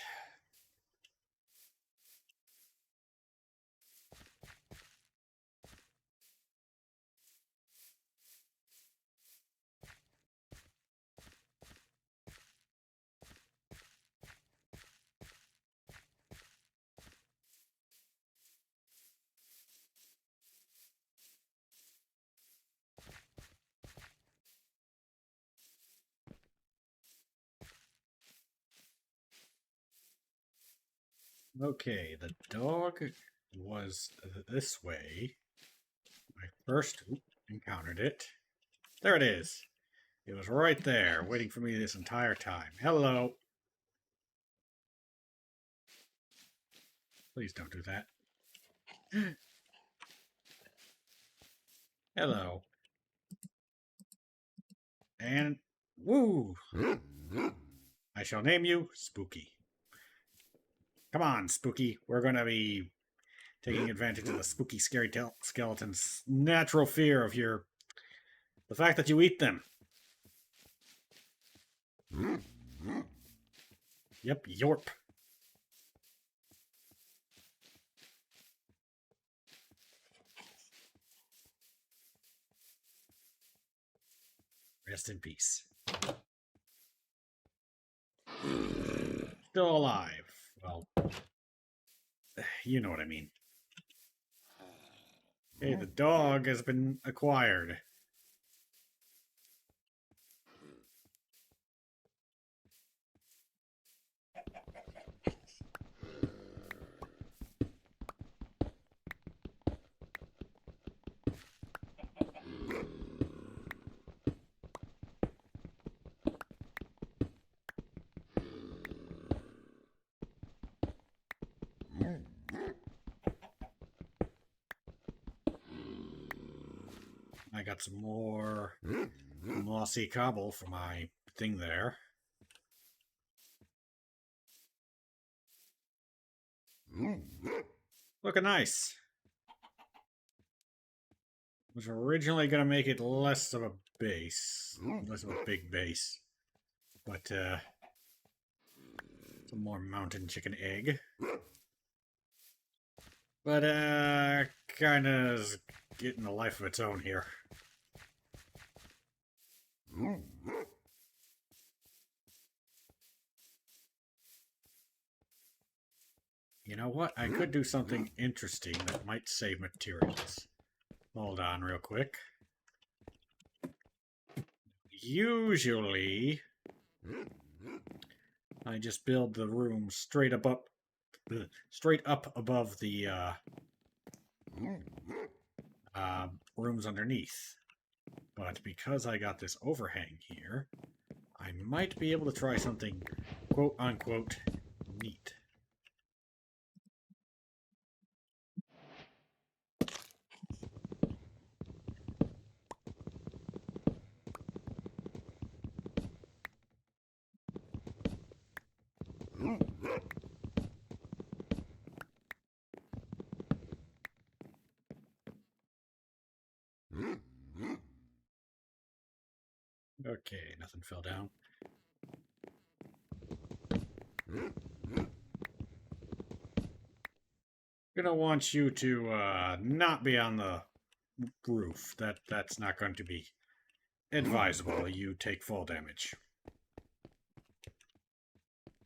Okay, the dog was this way. I first encountered it. There it is. It was right there, waiting for me this entire time. Hello. Please don't do that. Hello. And woo! I shall name you Spooky. Come on, Spooky. We're going to be taking advantage of the spooky, scary skeleton's natural fear of the fact that you eat them. Yep, yorp. Rest in peace. Still alive. Well, you know what I mean. Hey, the dog has been acquired. I got some more mossy cobble for my thing there. Looking nice. Was originally going to make it less of a base. Less of a big base. But, some more mountain chicken egg. But, kinda is getting a life of its own here. You know what? I could do something interesting that might save materials. Hold on real quick. Usually, I just build the room straight up above the rooms underneath. But because I got this overhang here, I might be able to try something quote-unquote neat. Okay, nothing fell down. Gonna want you to not be on the roof. That's not going to be advisable. You take fall damage.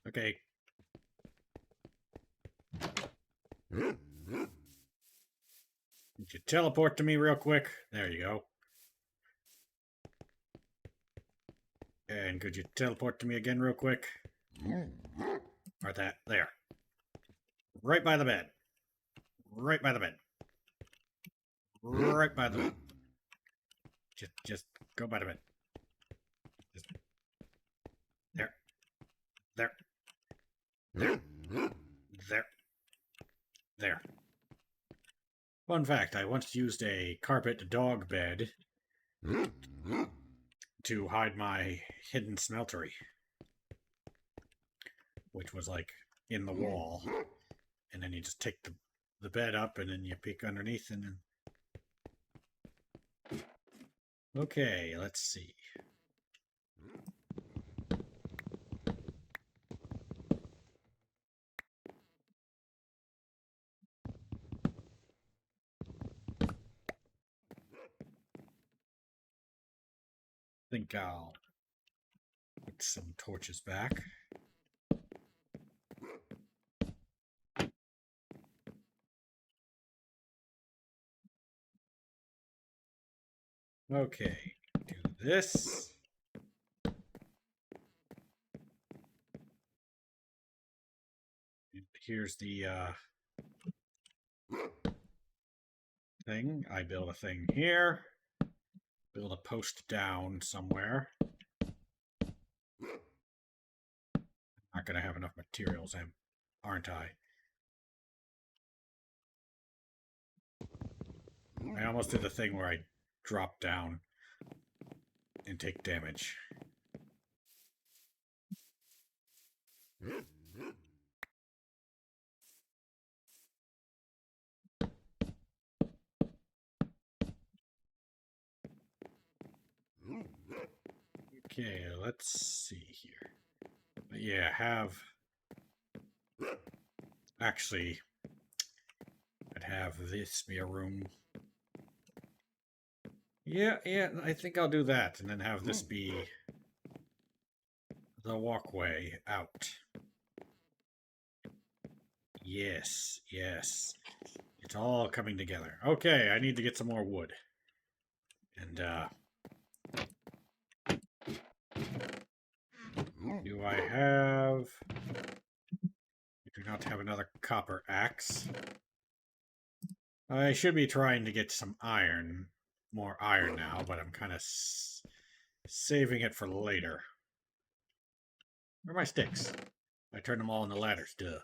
Okay. Could you teleport to me real quick? There you go. And could you teleport to me again real quick? Or that, there. Right by the bed. Right by the bed. Right by the bed. Just go by the bed. Just there. There. There. There. There. Fun fact, I once used a carpet dog bed to hide my hidden smeltery, which was like in the wall. And then you just take the bed up and then you peek underneath and then... Okay, let's see. I think I'll put some torches back. Okay, do this. And here's the thing. I build a thing here. Build a post down somewhere. Not gonna have enough materials, aren't I? I almost did the thing where I drop down and take damage. Okay, let's see here. But yeah, actually, I'd have this be a room. Yeah, I think I'll do that, and then have this be the walkway out. Yes. It's all coming together. Okay, I need to get some more wood. And, do I have... I do not have another copper axe. I should be trying to get some iron. More iron now, but I'm kind of saving it for later. Where are my sticks? I turned them all into ladders, duh.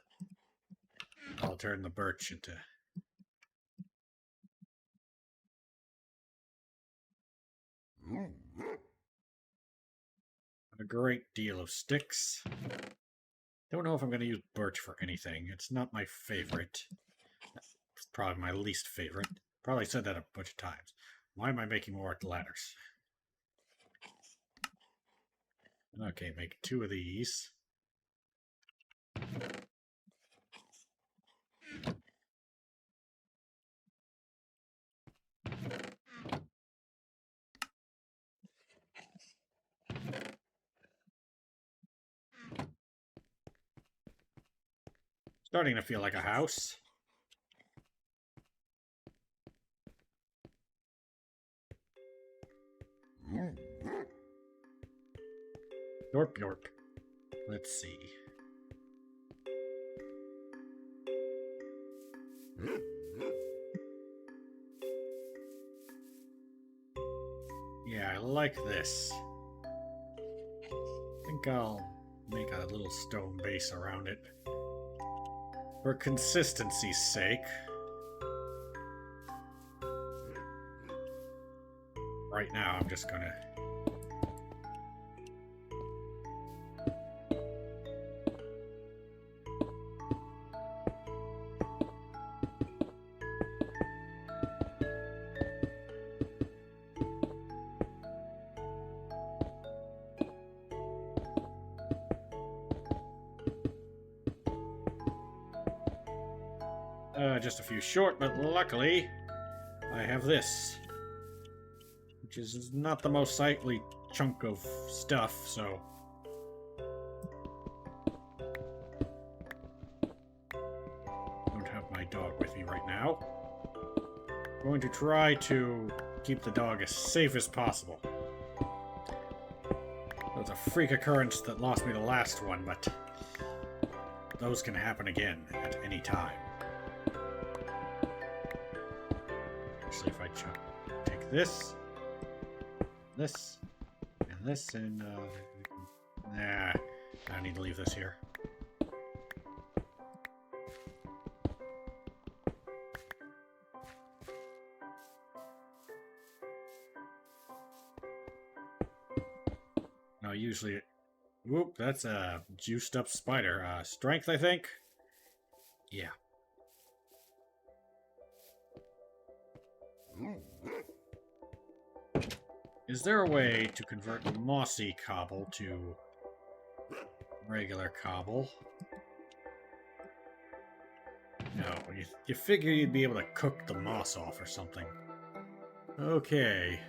I'll turn the birch into... a great deal of sticks. Don't know if I'm going to use birch for anything. It's not my favorite. It's probably my least favorite. Probably said that a bunch of times. Why am I making more ladders? Okay, make 2 of these. Starting to feel like a house. Yorp, yorp. Let's see. Yeah, I like this. I think I'll make a little stone base around it. For consistency's sake. Right now, I'm just gonna... just a few short, but luckily, I have this. Which is not the most sightly chunk of stuff, so... Don't have my dog with me right now. I'm going to try to keep the dog as safe as possible. It was a freak occurrence that lost me the last one, but... those can happen again at any time. Actually, if I take this, this, and this, and nah, I need to leave this here. No, usually, whoop, that's a juiced up spider. Strength, I think. Yeah. Is there a way to convert mossy cobble to regular cobble? No, you figure you'd be able to cook the moss off or something. Okay.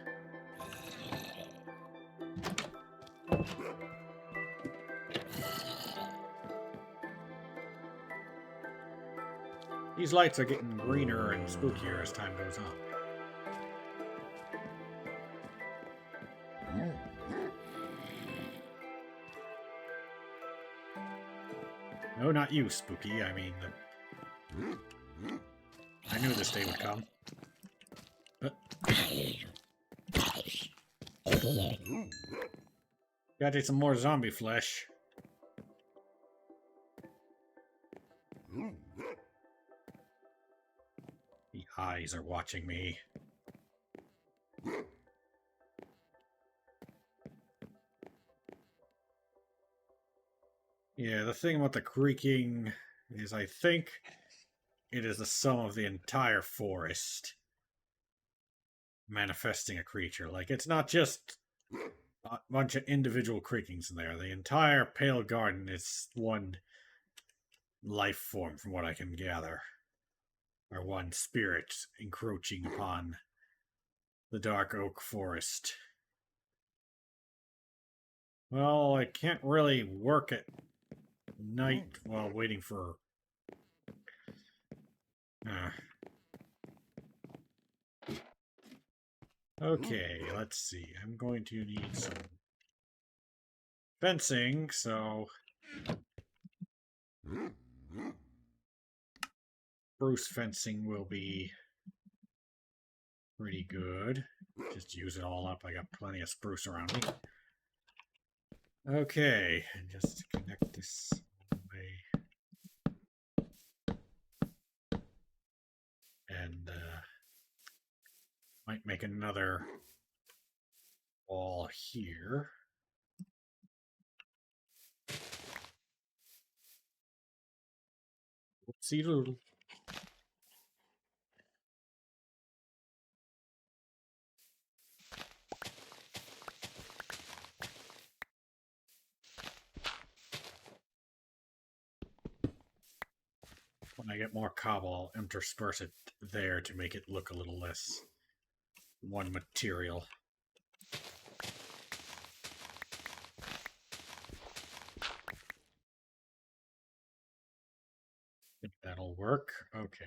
These lights are getting greener and spookier as time goes on. No, not you, Spooky. I mean, I knew this day would come. Gotta take some more zombie flesh. The eyes are watching me. Yeah, the thing about the creaking is I think it is the sum of the entire forest manifesting a creature. Like, it's not just a bunch of individual creakings in there. The entire Pale Garden is one life form, from what I can gather. Or one spirit encroaching upon the dark oak forest. Well, I can't really work at night while waiting for... Okay, let's see. I'm going to need some fencing, so... Spruce fencing will be pretty good. Just use it all up. I got plenty of spruce around me. Okay, and just connect this all the way. And might make another wall here. Whoopsie doodle. When I get more cobble, I'll intersperse it there to make it look a little less one material. Think that'll work. Okay.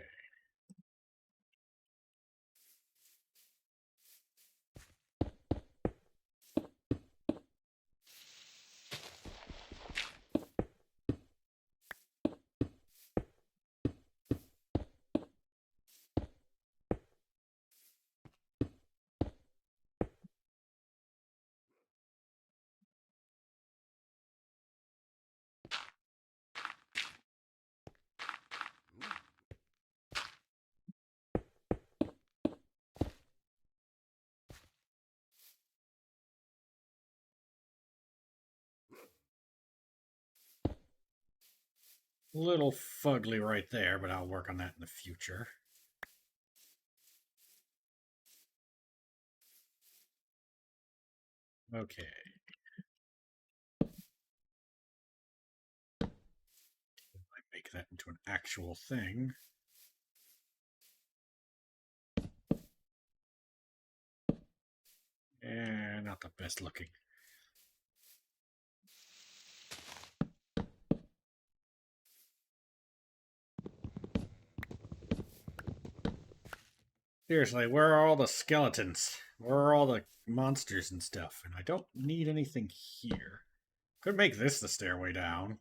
A little fugly right there, but I'll work on that in the future. Okay. I make that into an actual thing. And not the best looking. Seriously, where are all the skeletons? Where are all the monsters and stuff? And I don't need anything here. Could make this the stairway down.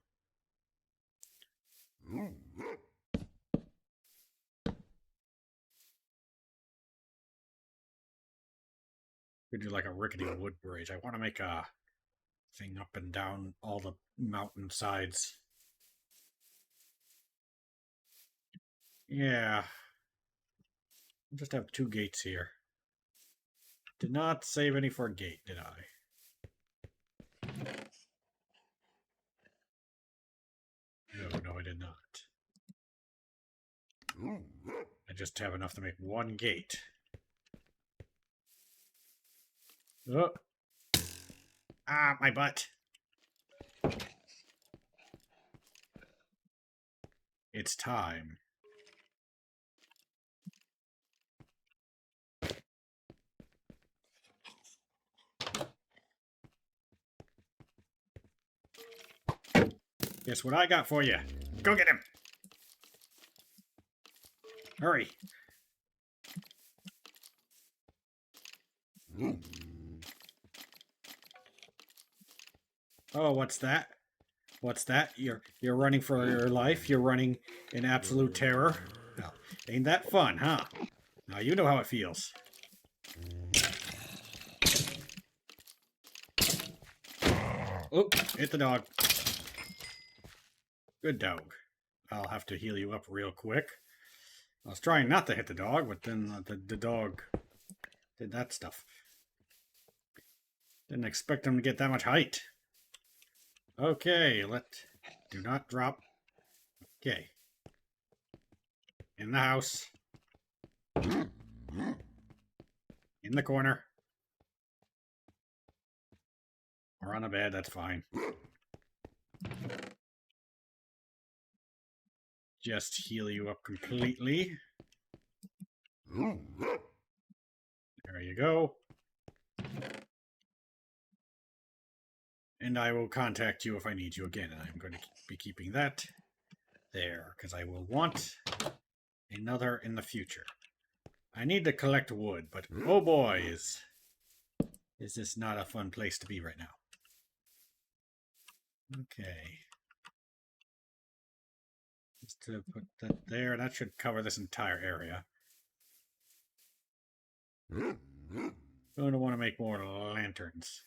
We do like a rickety wood bridge. I want to make a thing up and down all the mountain sides. Yeah. I'll just have 2 gates here. Did not save any for a gate, did I? No, I did not. I just have enough to make 1 gate. Oh. Ah, my butt. It's time. Guess what I got for you? Go get him! Hurry! Oh, what's that? What's that? You're running for your life? You're running in absolute terror? Well, ain't that fun, huh? Now you know how it feels. Oh, hit the dog. Good dog. I'll have to heal you up real quick. I was trying not to hit the dog, but then the dog did that stuff. Didn't expect him to get that much height. Okay, do not drop. Okay. In the house. In the corner. Or on the bed, that's fine. Just heal you up completely. There you go. And I will contact you if I need you again. And I'm going to be keeping that there, because I will want another in the future. I need to collect wood, but oh boy, is this not a fun place to be right now. Okay. Just to put that there, that should cover this entire area. Going to want to make more lanterns.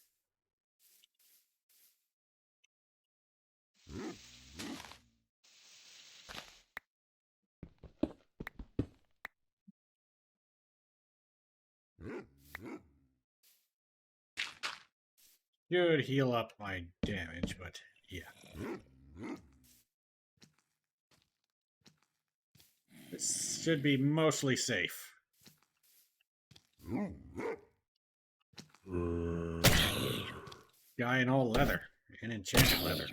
Should heal up my damage, but yeah. This should be mostly safe. Guy in all leather. And enchanted leather.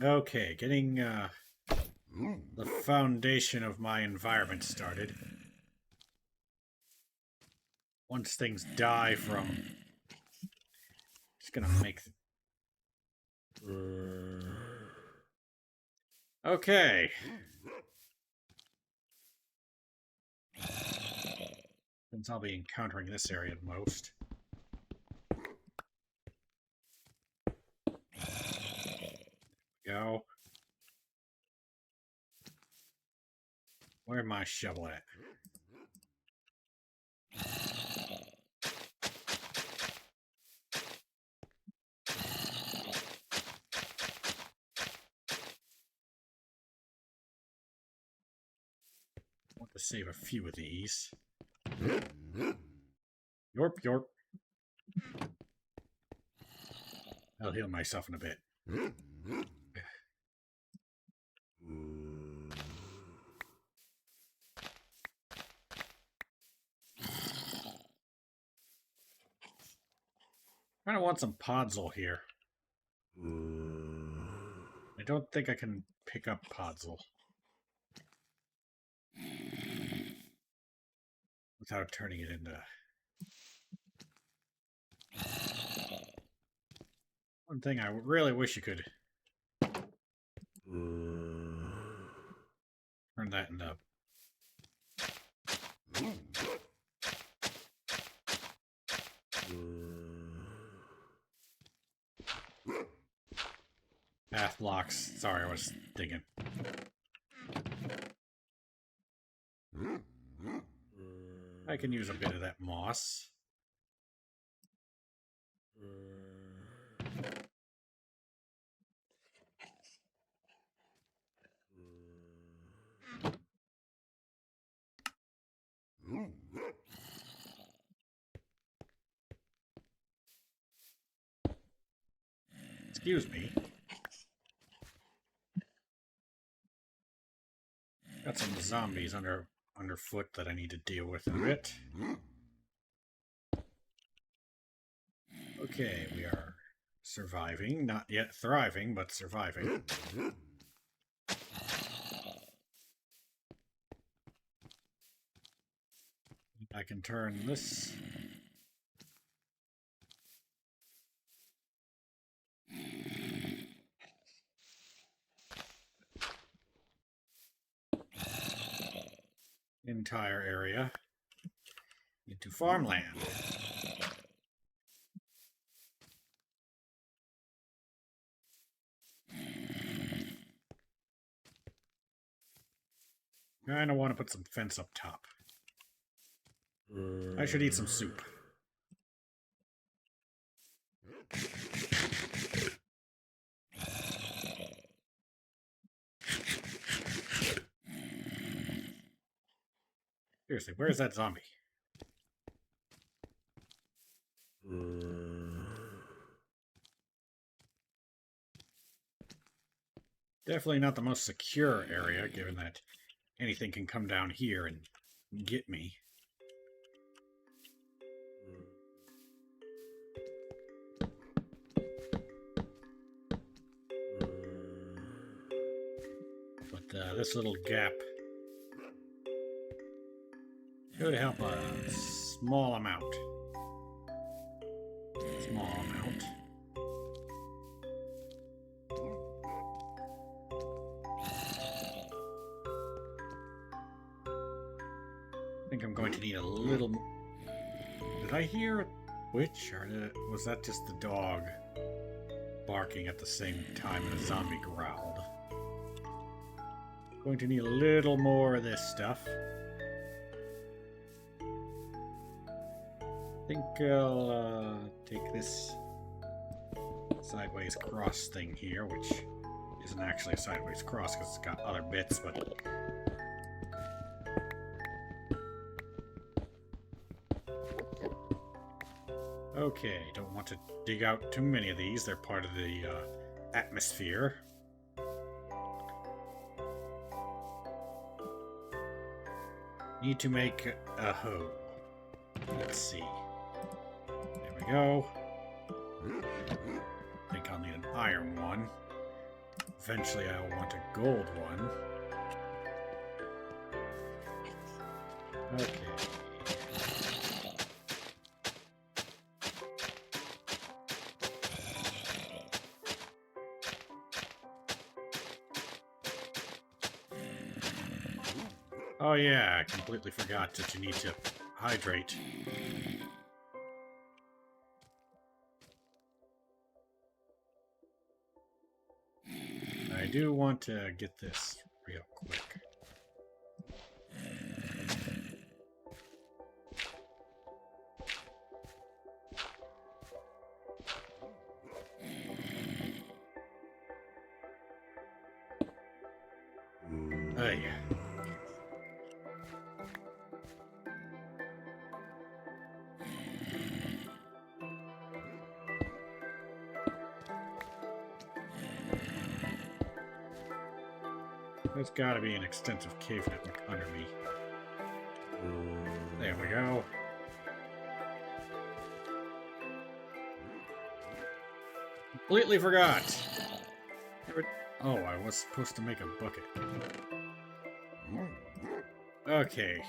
Okay, getting the foundation of my environment started. Once things die from... Just gonna make... Okay. Since I'll be encountering this area the most. Go. Where's my shovel at? I want to save a few of these. Yorp, yorp. I'll heal myself in a bit. I kind of want some podzol here. I don't think I can pick up podzol without turning it into... One thing I really wish you could turn that into... blocks. Sorry, I was digging. I can use a bit of that moss. Excuse me. Got some zombies underfoot that I need to deal with in a bit. Okay, we are surviving. Not yet thriving, but surviving. I can turn this. Entire area into farmland. Kinda want to put some fence up top. I should eat some soup. Seriously, where is that zombie? Definitely not the most secure area, given that anything can come down here and get me. But this little gap could help a small amount. Small amount. I think I'm going to need a little... Did I hear a witch, or was that just the dog barking at the same time as a zombie growled? Going to need a little more of this stuff. I think I'll take this sideways cross thing here, which isn't actually a sideways cross because it's got other bits, but... Okay, don't want to dig out too many of these. They're part of the atmosphere. Need to make a hoe. Let's see. There we go. I think I'll need an iron one. Eventually I'll want a gold one. Okay. Oh yeah, I completely forgot that you need to hydrate. I do want to get this real quick. Oh yeah. There's got to be an extensive cave network under me. There we go. Completely forgot. Oh, I was supposed to make a bucket. Okay.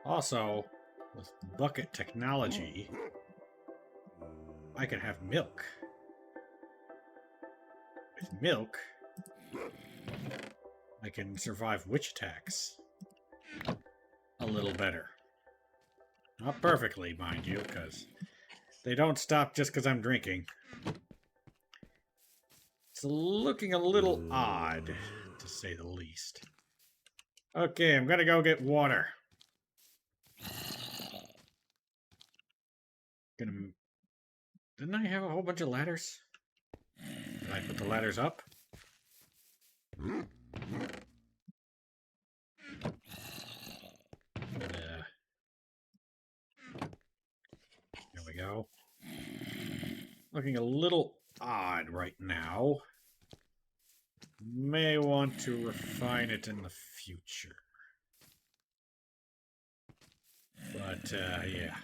Also, with bucket technology, I can have milk. With milk, I can survive witch attacks a little better. Not perfectly, mind you, because they don't stop just because I'm drinking. It's looking a little odd, to say the least. Okay, I'm gonna go get water. Didn't I have a whole bunch of ladders? Did I put the ladders up? There we go. Looking a little odd right now. May want to refine it in the future. But, yeah.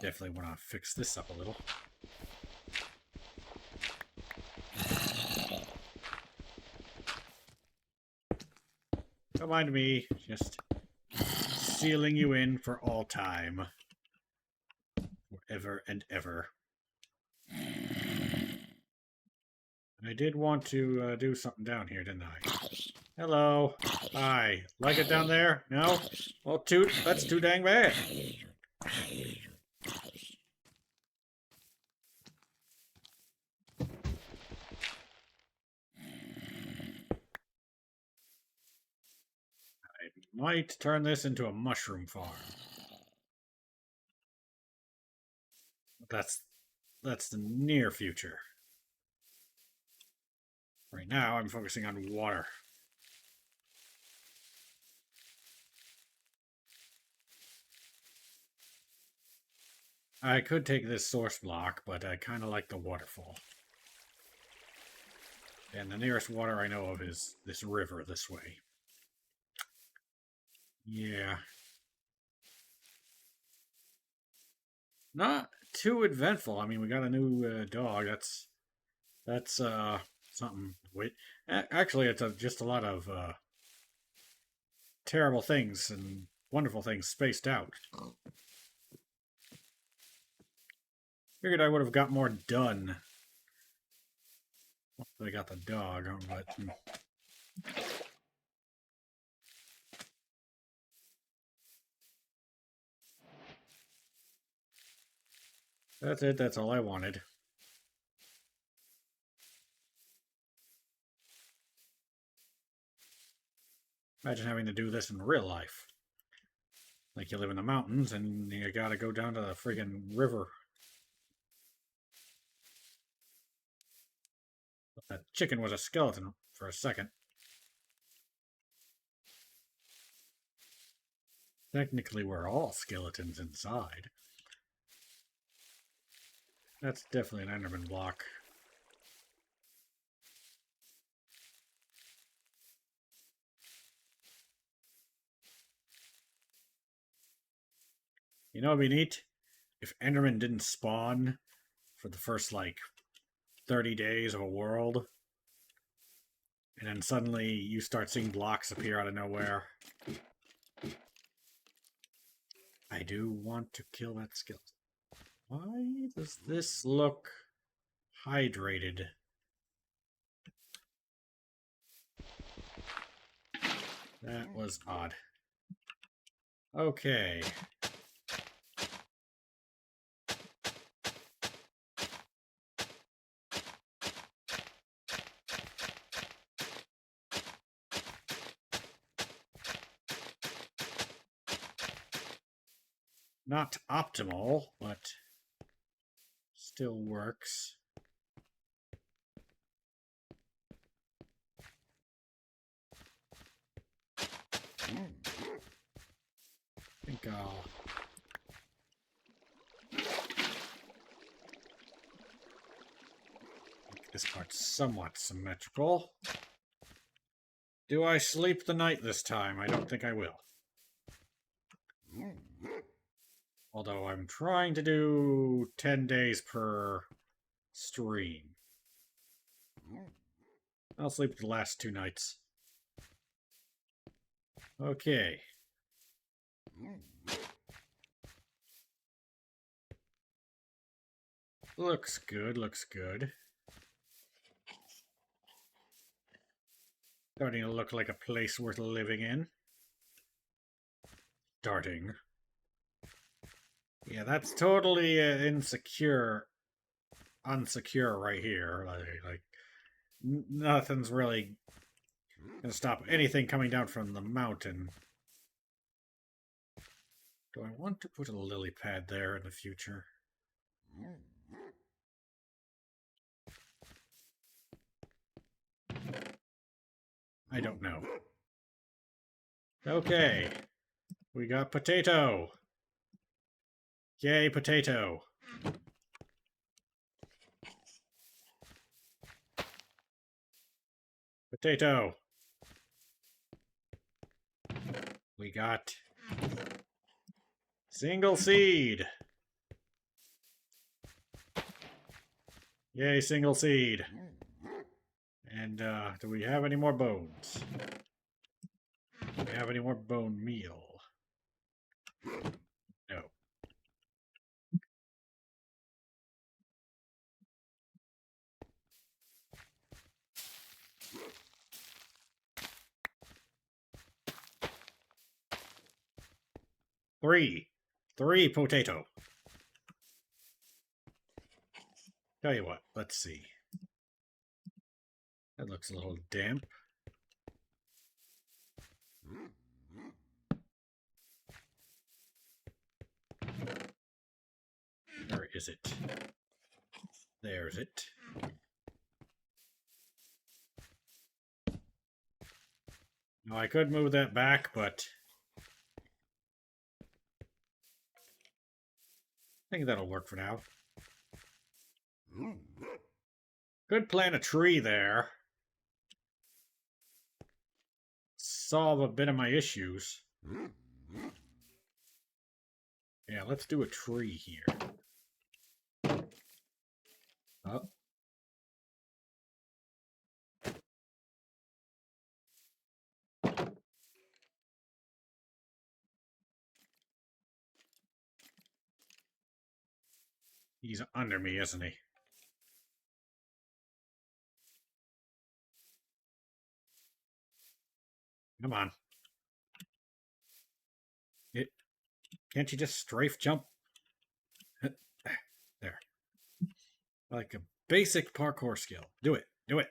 Definitely want to fix this up a little. Don't mind me, just sealing you in for all time. Forever and ever. I did want to do something down here, didn't I? Hello. Hi. Like it down there? No? Well, that's too dang bad. I might turn this into a mushroom farm. That's the near future. Right now, I'm focusing on water. I could take this source block, but I kind of like the waterfall. And the nearest water I know of is this river this way. Yeah. Not too eventful. I mean, we got a new dog. That's something. Wait, actually, it's just a lot of terrible things and wonderful things spaced out. Figured I would have got more done. I got the dog, but that's it. That's all I wanted. Imagine having to do this in real life. Like you live in the mountains and you gotta go down to the friggin' river. That chicken was a skeleton for a second. Technically, we're all skeletons inside. That's definitely an Enderman block. You know, it'd be neat if Enderman didn't spawn for the first, like, 30 days of a world. And then suddenly you start seeing blocks appear out of nowhere. I do want to kill that skeleton. Why does this look hydrated? That was odd. Okay. Not optimal, but still works. I think I'll... make this part somewhat symmetrical. Do I sleep the night this time? I don't think I will. Although I'm trying to do 10 days per stream. I'll sleep the last 2 nights. Okay. Looks good, looks good. Starting to look like a place worth living in. Darting. Yeah, that's totally unsecure right here. Like nothing's really gonna stop anything coming down from the mountain. Do I want to put a lily pad there in the future? I don't know. Okay. We got potato. Yay, potato. Potato. We got single seed. Yay, single seed. And do we have any more bones? Do we have any more bone meal? No. Three potato. Tell you what, let's see. That looks a little damp. Where is it? There's it. Now I could move that back, but I think that'll work for now. Could plant a tree there. Solve a bit of my issues. Yeah, let's do a tree here. Oh. He's under me, isn't he? Come on. Can't you just strafe jump? There. Like a basic parkour skill. Do it. Do it.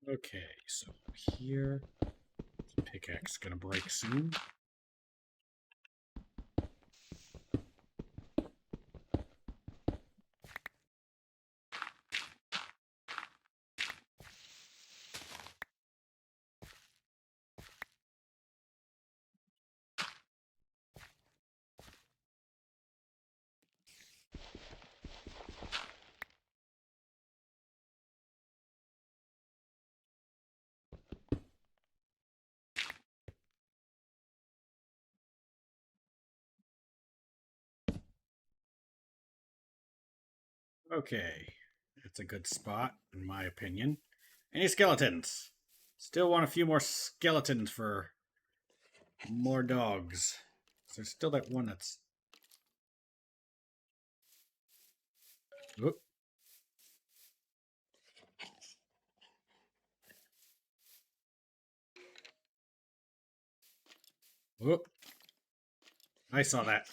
Okay, so here, pickaxe gonna break soon. Okay, that's a good spot, in my opinion. Any skeletons? Still want a few more skeletons for more dogs. So there's still that one that's... Whoop. Whoop. I saw that.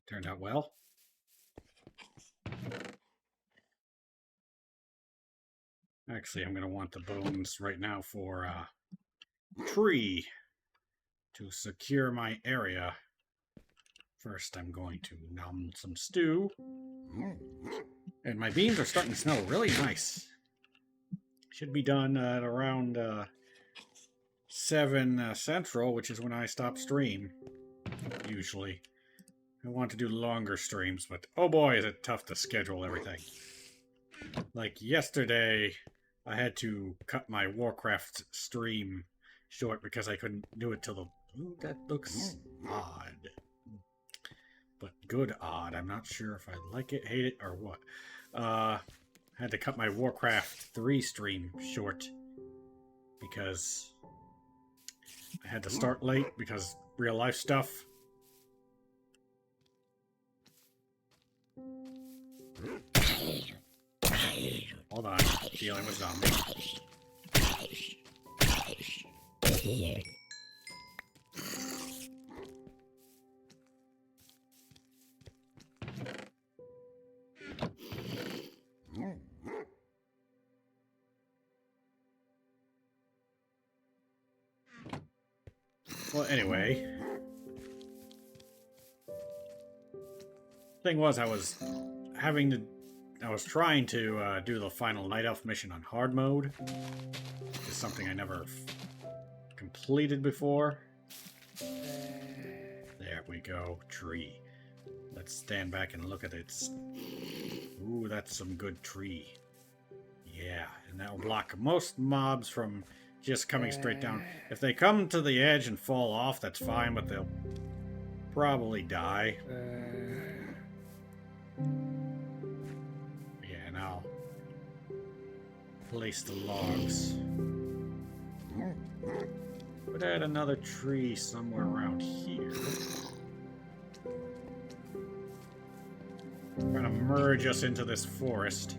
Turned out well. Actually, I'm going to want the bones right now for tree to secure my area. First, I'm going to nom some stew. And my beans are starting to smell really nice. Should be done at around 7 Central, which is when I stop stream, usually. I want to do longer streams, but oh boy, is it tough to schedule everything. Like yesterday, I had to cut my Warcraft stream short because I couldn't do it till the... Ooh, that looks odd. But good odd. I'm not sure if I like it, hate it, or what. I had to cut my Warcraft 3 stream short because I had to start late because real life stuff. Hold on, dealing with zombies. Well, anyway. Thing was, I was trying to do the final Night Elf mission on hard mode. It's something I never completed before. There we go, tree. Let's stand back and look at it. Ooh, that's some good tree. Yeah, and that will block most mobs from just coming straight down. If they come to the edge and fall off, that's fine, but they'll probably die. Yeah, and I'll place the logs. But add another tree somewhere around here. I'm gonna merge us into this forest.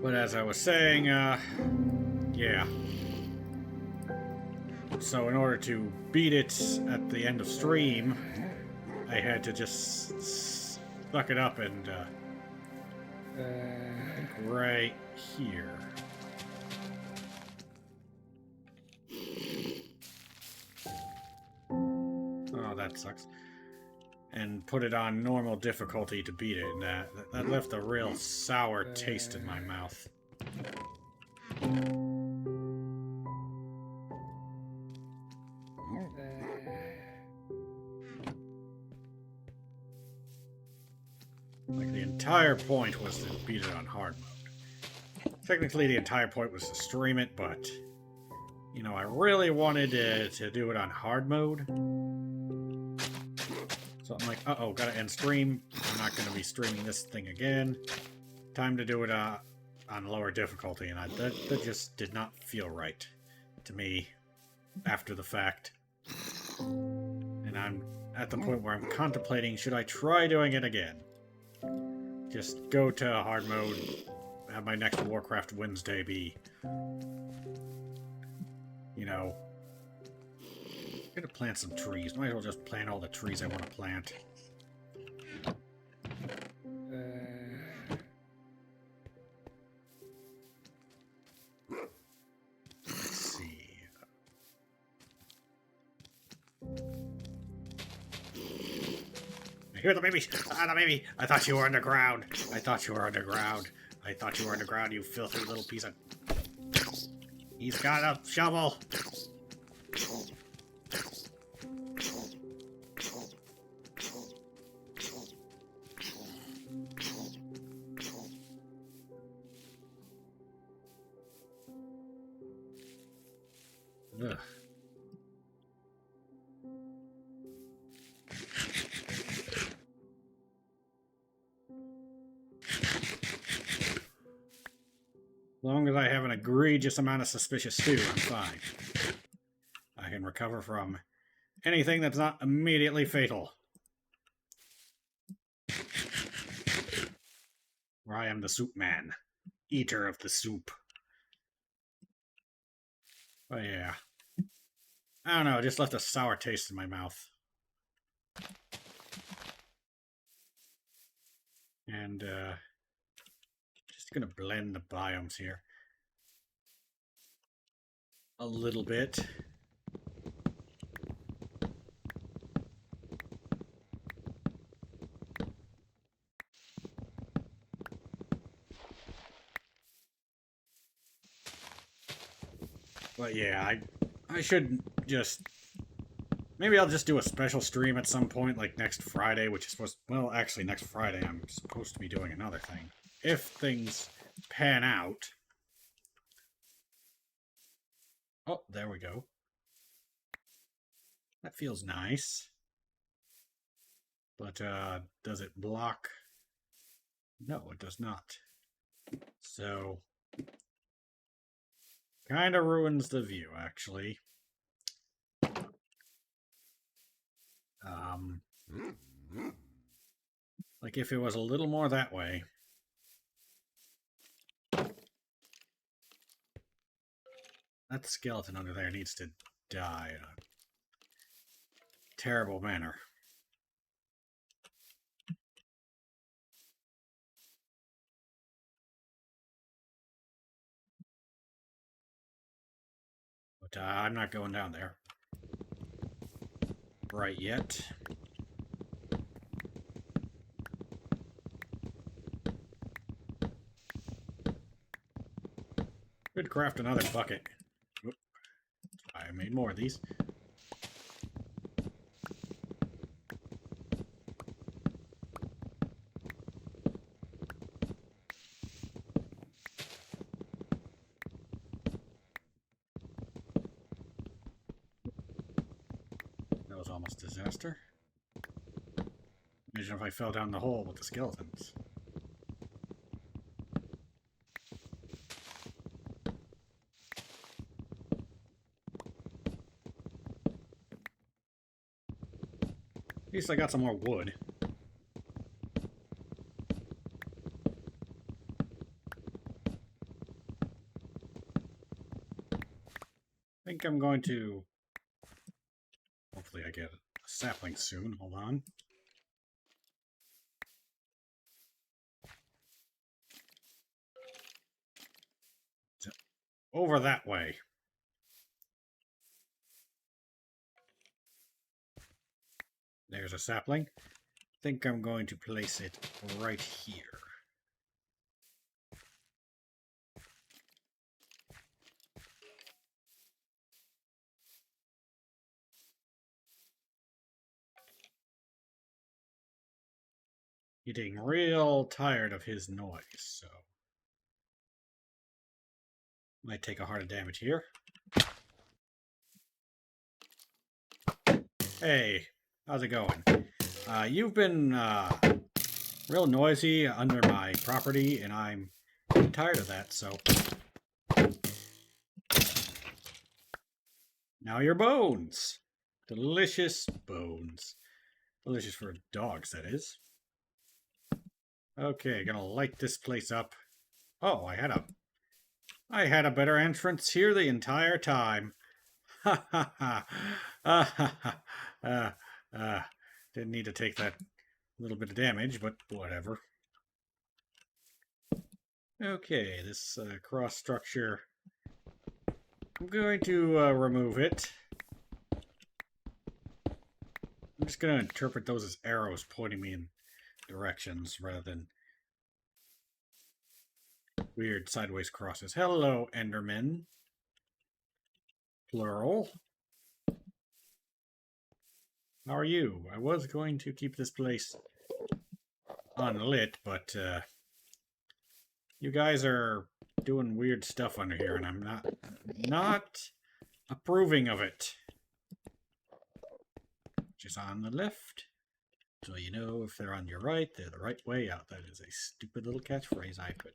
But as I was saying, yeah. So in order to beat it at the end of stream, I had to just suck it up and right here. Oh, that sucks. And put it on normal difficulty to beat it, and that left a real sour taste in my mouth. Like, the entire point was to beat it on hard mode. Technically, the entire point was to stream it, but, you know, I really wanted to do it on hard mode. So I'm like, uh-oh, gotta end stream. I'm not gonna be streaming this thing again. Time to do it on lower difficulty, and that just did not feel right to me after the fact. And I'm at the point where I'm contemplating, should I try doing it again? Just go to hard mode, have my next Warcraft Wednesday be, you know, I'm gonna plant some trees. Might as well just plant all the trees I want to plant. Let's see. I hear the baby! Ah, the baby! I thought you were underground! I thought you were underground! I thought you were underground, you filthy little piece of... He's got a shovel! Ugh. As long as I have an egregious amount of suspicious stew, I'm fine. I can recover from anything that's not immediately fatal. For I am the soup man, eater of the soup. But yeah. I don't know, it just left a sour taste in my mouth. And, just gonna blend the biomes here. a little bit. But yeah, I should just... Maybe I'll just do a special stream at some point, like next Friday, which is supposed... Well, actually, next Friday I'm supposed to be doing another thing. If things pan out. Oh, there we go. That feels nice. But, does it block? No, it does not. So, kind of ruins the view, actually. Like if it was a little more that way. That skeleton under there needs to die in a terrible manner. But I'm not going down there right yet. Could craft another bucket. Oop. I made more of these. That was almost a disaster. Imagine if I fell down the hole with the skeletons. At least I got some more wood. I think I'm going to... Hopefully I get a sapling soon. Hold on. Over that way. There's a sapling. I think I'm going to place it right here. Getting real tired of his noise, so... Might take a heart of damage here. Hey, how's it going? You've been real noisy under my property, and I'm tired of that, so... Now your bones! Delicious bones. Delicious for dogs, that is. Okay, gonna light this place up. Oh, I had a better entrance here the entire time. Ha ha ha. Didn't need to take that little bit of damage, but whatever. Okay, this cross structure. I'm going to remove it. I'm just going to interpret those as arrows pointing me in directions rather than weird sideways crosses. Hello, Enderman. Plural. How are you? I was going to keep this place unlit, but you guys are doing weird stuff under here, and I'm not approving of it. Just on the left, so you know if they're on your right, they're the right way out. That is a stupid little catchphrase I've been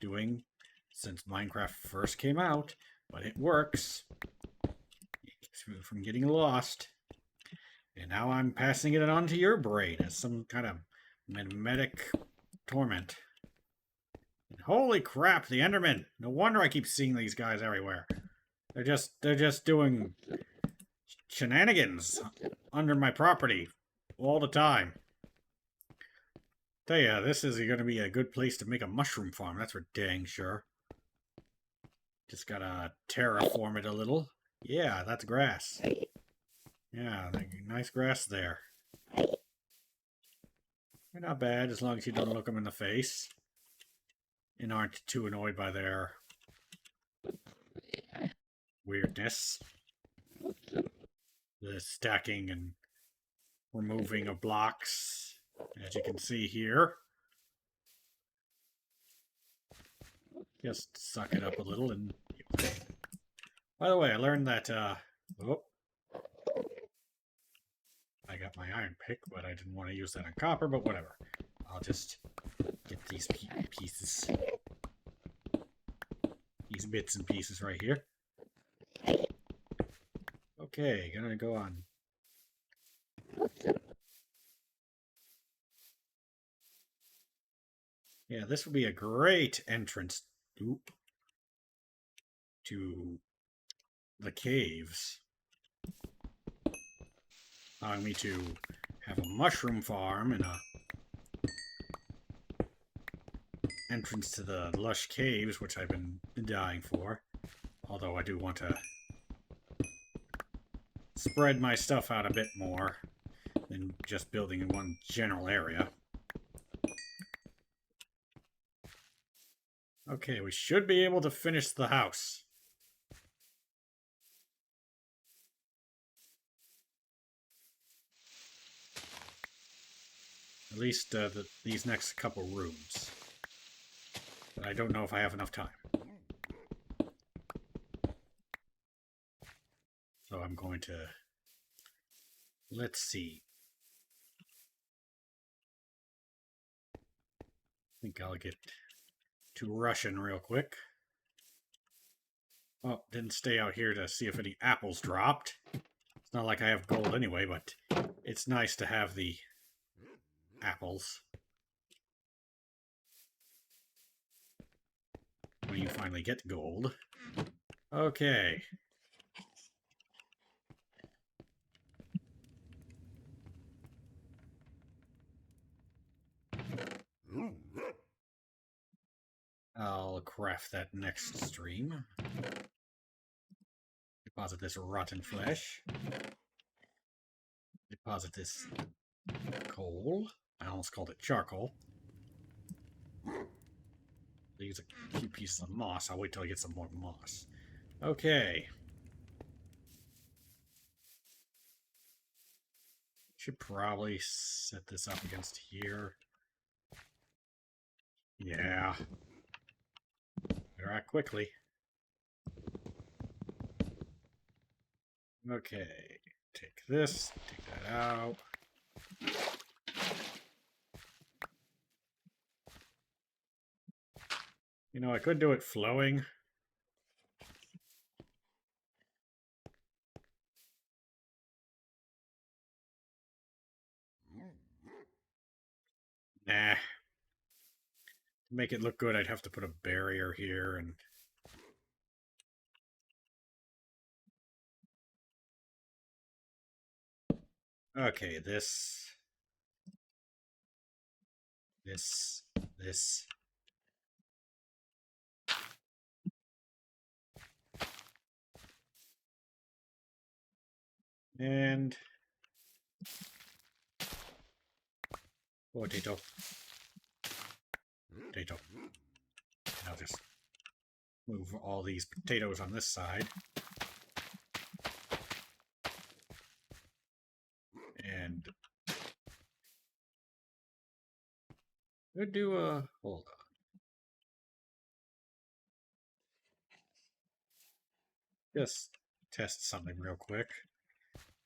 doing since Minecraft first came out, but it works. It keeps me from getting lost. And now I'm passing it on to your brain as some kind of mimetic torment. And holy crap, the Endermen! No wonder I keep seeing these guys everywhere. They're just doing shenanigans under my property all the time. Tell ya, this is going to be a good place to make a mushroom farm. That's for dang sure. Just gotta terraform it a little. Yeah, that's grass. Yeah, nice grass there. They're not bad as long as you don't look them in the face and aren't too annoyed by their weirdness. The stacking and removing of blocks, as you can see here. Just suck it up a little and... By the way, I learned that, oh, I got my iron pick, but I didn't want to use that on copper, but whatever. I'll just get these pieces. These bits and pieces right here. Okay, gonna go on. Yeah, this would be a great entrance to the caves. Allowing me to have a mushroom farm and a entrance to the lush caves, which I've been dying for. Although I do want to spread my stuff out a bit more than just building in one general area. Okay, we should be able to finish the house. At least these next couple rooms. But I don't know if I have enough time. So I'm going to... Let's see. I think I'll get to Russian real quick. Oh, didn't stay out here to see if any apples dropped. It's not like I have gold anyway, but it's nice to have the apples when you finally get gold. Okay. I'll craft that next stream. Deposit this rotten flesh. Deposit this coal. I almost called it charcoal. Use a few pieces of moss. I'll wait till I get some more moss. Okay. Should probably set this up against here. Yeah. Better act quickly. Okay. Take this. Take that out. You know, I could do it flowing. Nah. To make it look good, I'd have to put a barrier here and... Okay, this... This... And... Potato. Potato. And I'll just move all these potatoes on this side. And... We'll do a... Hold on. Just test something real quick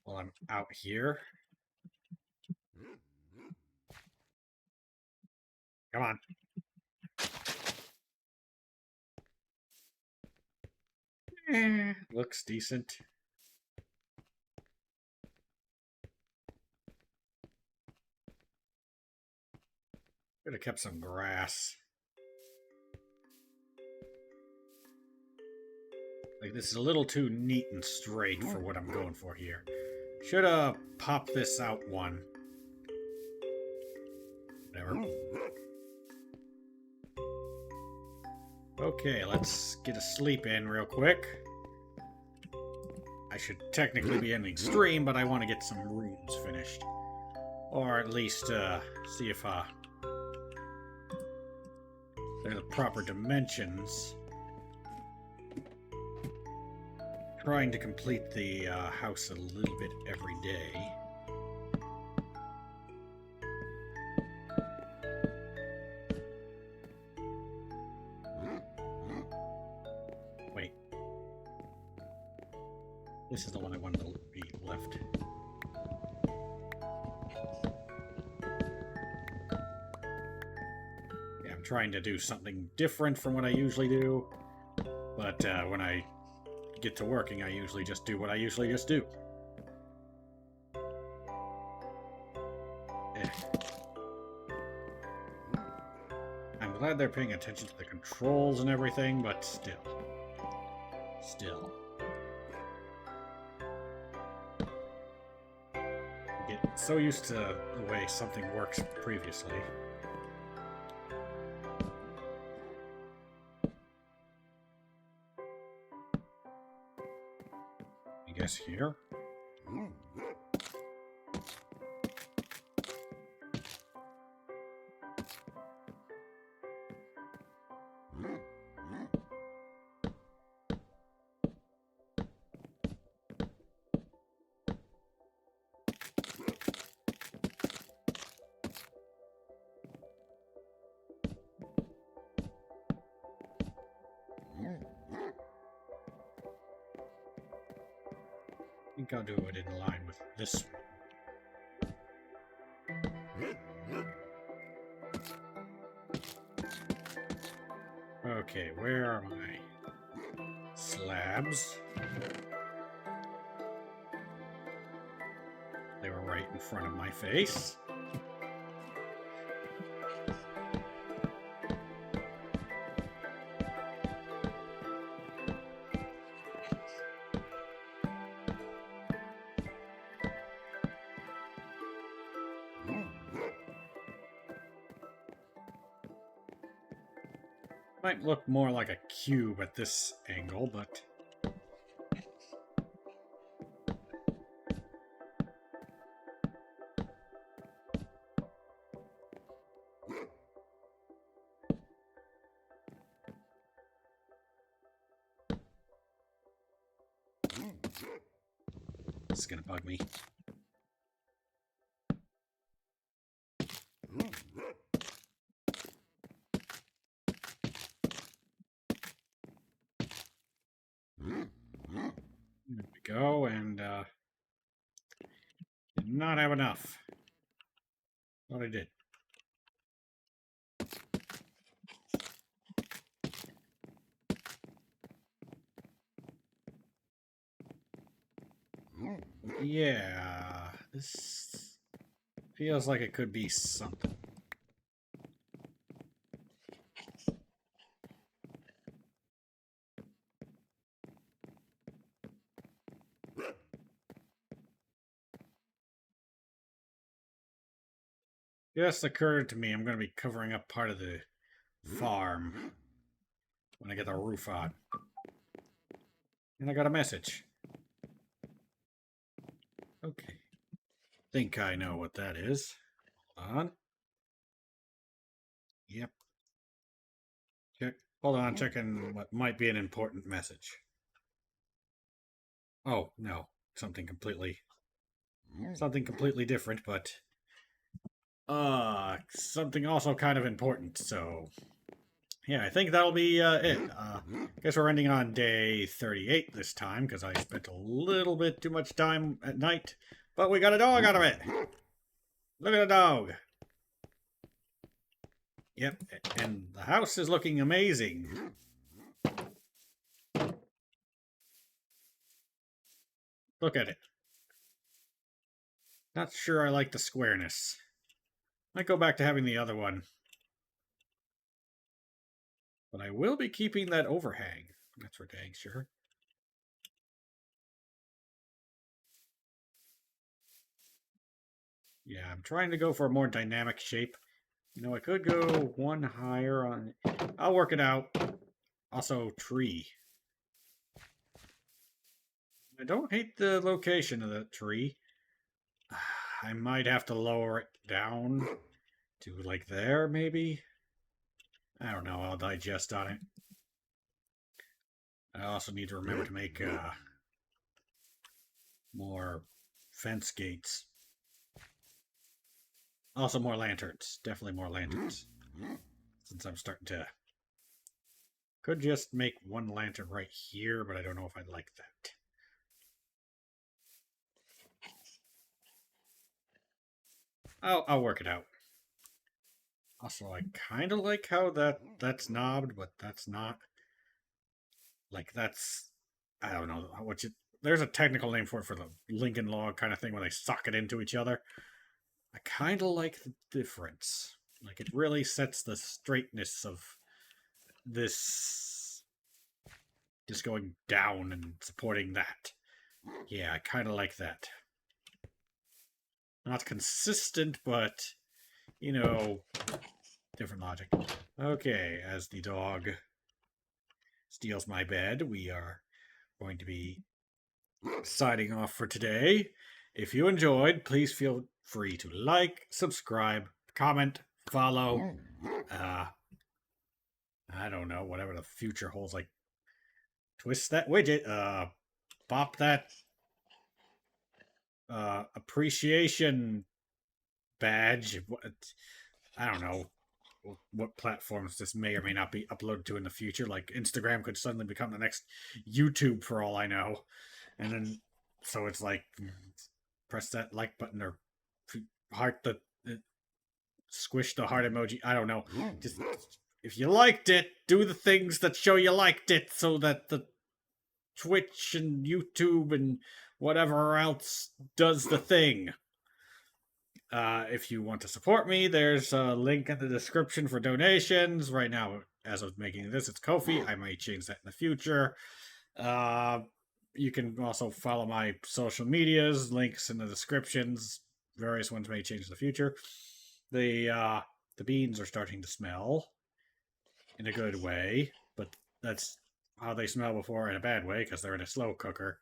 while I'm out here. Come on. Looks decent. Could have kept some grass. Like, this is a little too neat and straight for what I'm going for here. Should have popped this out one. Whatever. Okay, let's get a sleep in real quick. I should technically be ending stream, but I want to get some rooms finished. Or at least see if they're the proper dimensions. Trying to complete the house a little bit every day. Wait. This is the one I wanted to be left. Yeah, I'm trying to do something different from what I usually do. But when I get to working, I usually just do what I usually just do. I'm glad they're paying attention to the controls and everything, but still. I get so used to the way something works previously. I guess here. I think I'll do it in line with this one. Okay, where are my slabs? They were right in front of my face. Might look more like a cube at this angle, but this is gonna bug me. There we go, and did not have enough. Thought I did. Yeah, this feels like it could be something. Just occurred to me I'm going to be covering up part of the farm when I get the roof on. And I got a message. Okay. Think I know what that is. Hold on. Yep. Check. Hold on, checking what might be an important message. Oh, no. Something completely different, but something also kind of important, so yeah, I think that'll be it. Guess we're ending on day 38 this time, because I spent a little bit too much time at night, but we got a dog out of it. Look at the dog. Yep, and the house is looking amazing. Look at it. Not sure I like the squareness. Might go back to having the other one. But I will be keeping that overhang. That's for dang sure. Yeah, I'm trying to go for a more dynamic shape. You know, I could go one higher on... I'll work it out. Also, tree. I don't hate the location of the tree. I might have to lower it down to like there, maybe. I don't know. I'll digest on it. I also need to remember to make more fence gates. Also, more lanterns. Definitely more lanterns. Since I'm starting to. Could just make one lantern right here, but I don't know if I'd like that. I'll work it out. Also, I kind of like how that's knobbed, but that's not. Like that's, I don't know what you. There's a technical name for it for the Lincoln log kind of thing when they sock it into each other. I kind of like the difference. Like it really sets the straightness of this just going down and supporting that. Yeah, I kind of like that. Not consistent, but you know, different logic. Okay, as the dog steals my bed, we are going to be signing off for today. If you enjoyed, please feel free to like, subscribe, comment, follow. Uh, I don't know, whatever the future holds. Like, twist that widget. Pop that appreciation badge. I don't know what platforms this may or may not be uploaded to in the future. Like Instagram could suddenly become the next YouTube for all I know. And then, so it's like, press that like button or heart the squish the heart emoji. I don't know. Just if you liked it, do the things that show you liked it, so that the Twitch and YouTube and whatever else does the thing. If you want to support me, there's a link in the description for donations. Right now, as of making this, it's Ko-fi. I might change that in the future. Uh, you can also follow my social medias, links in the descriptions. Various ones may change in the future. The beans are starting to smell in a good way, but that's how they smell before in a bad way because they're in a slow cooker,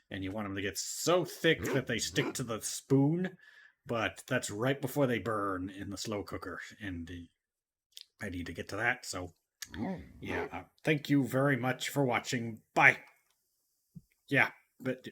and you want them to get so thick that they stick to the spoon. But that's right before they burn in the slow cooker, and I need to get to that. So, yeah, thank you very much for watching. Bye. Yeah, but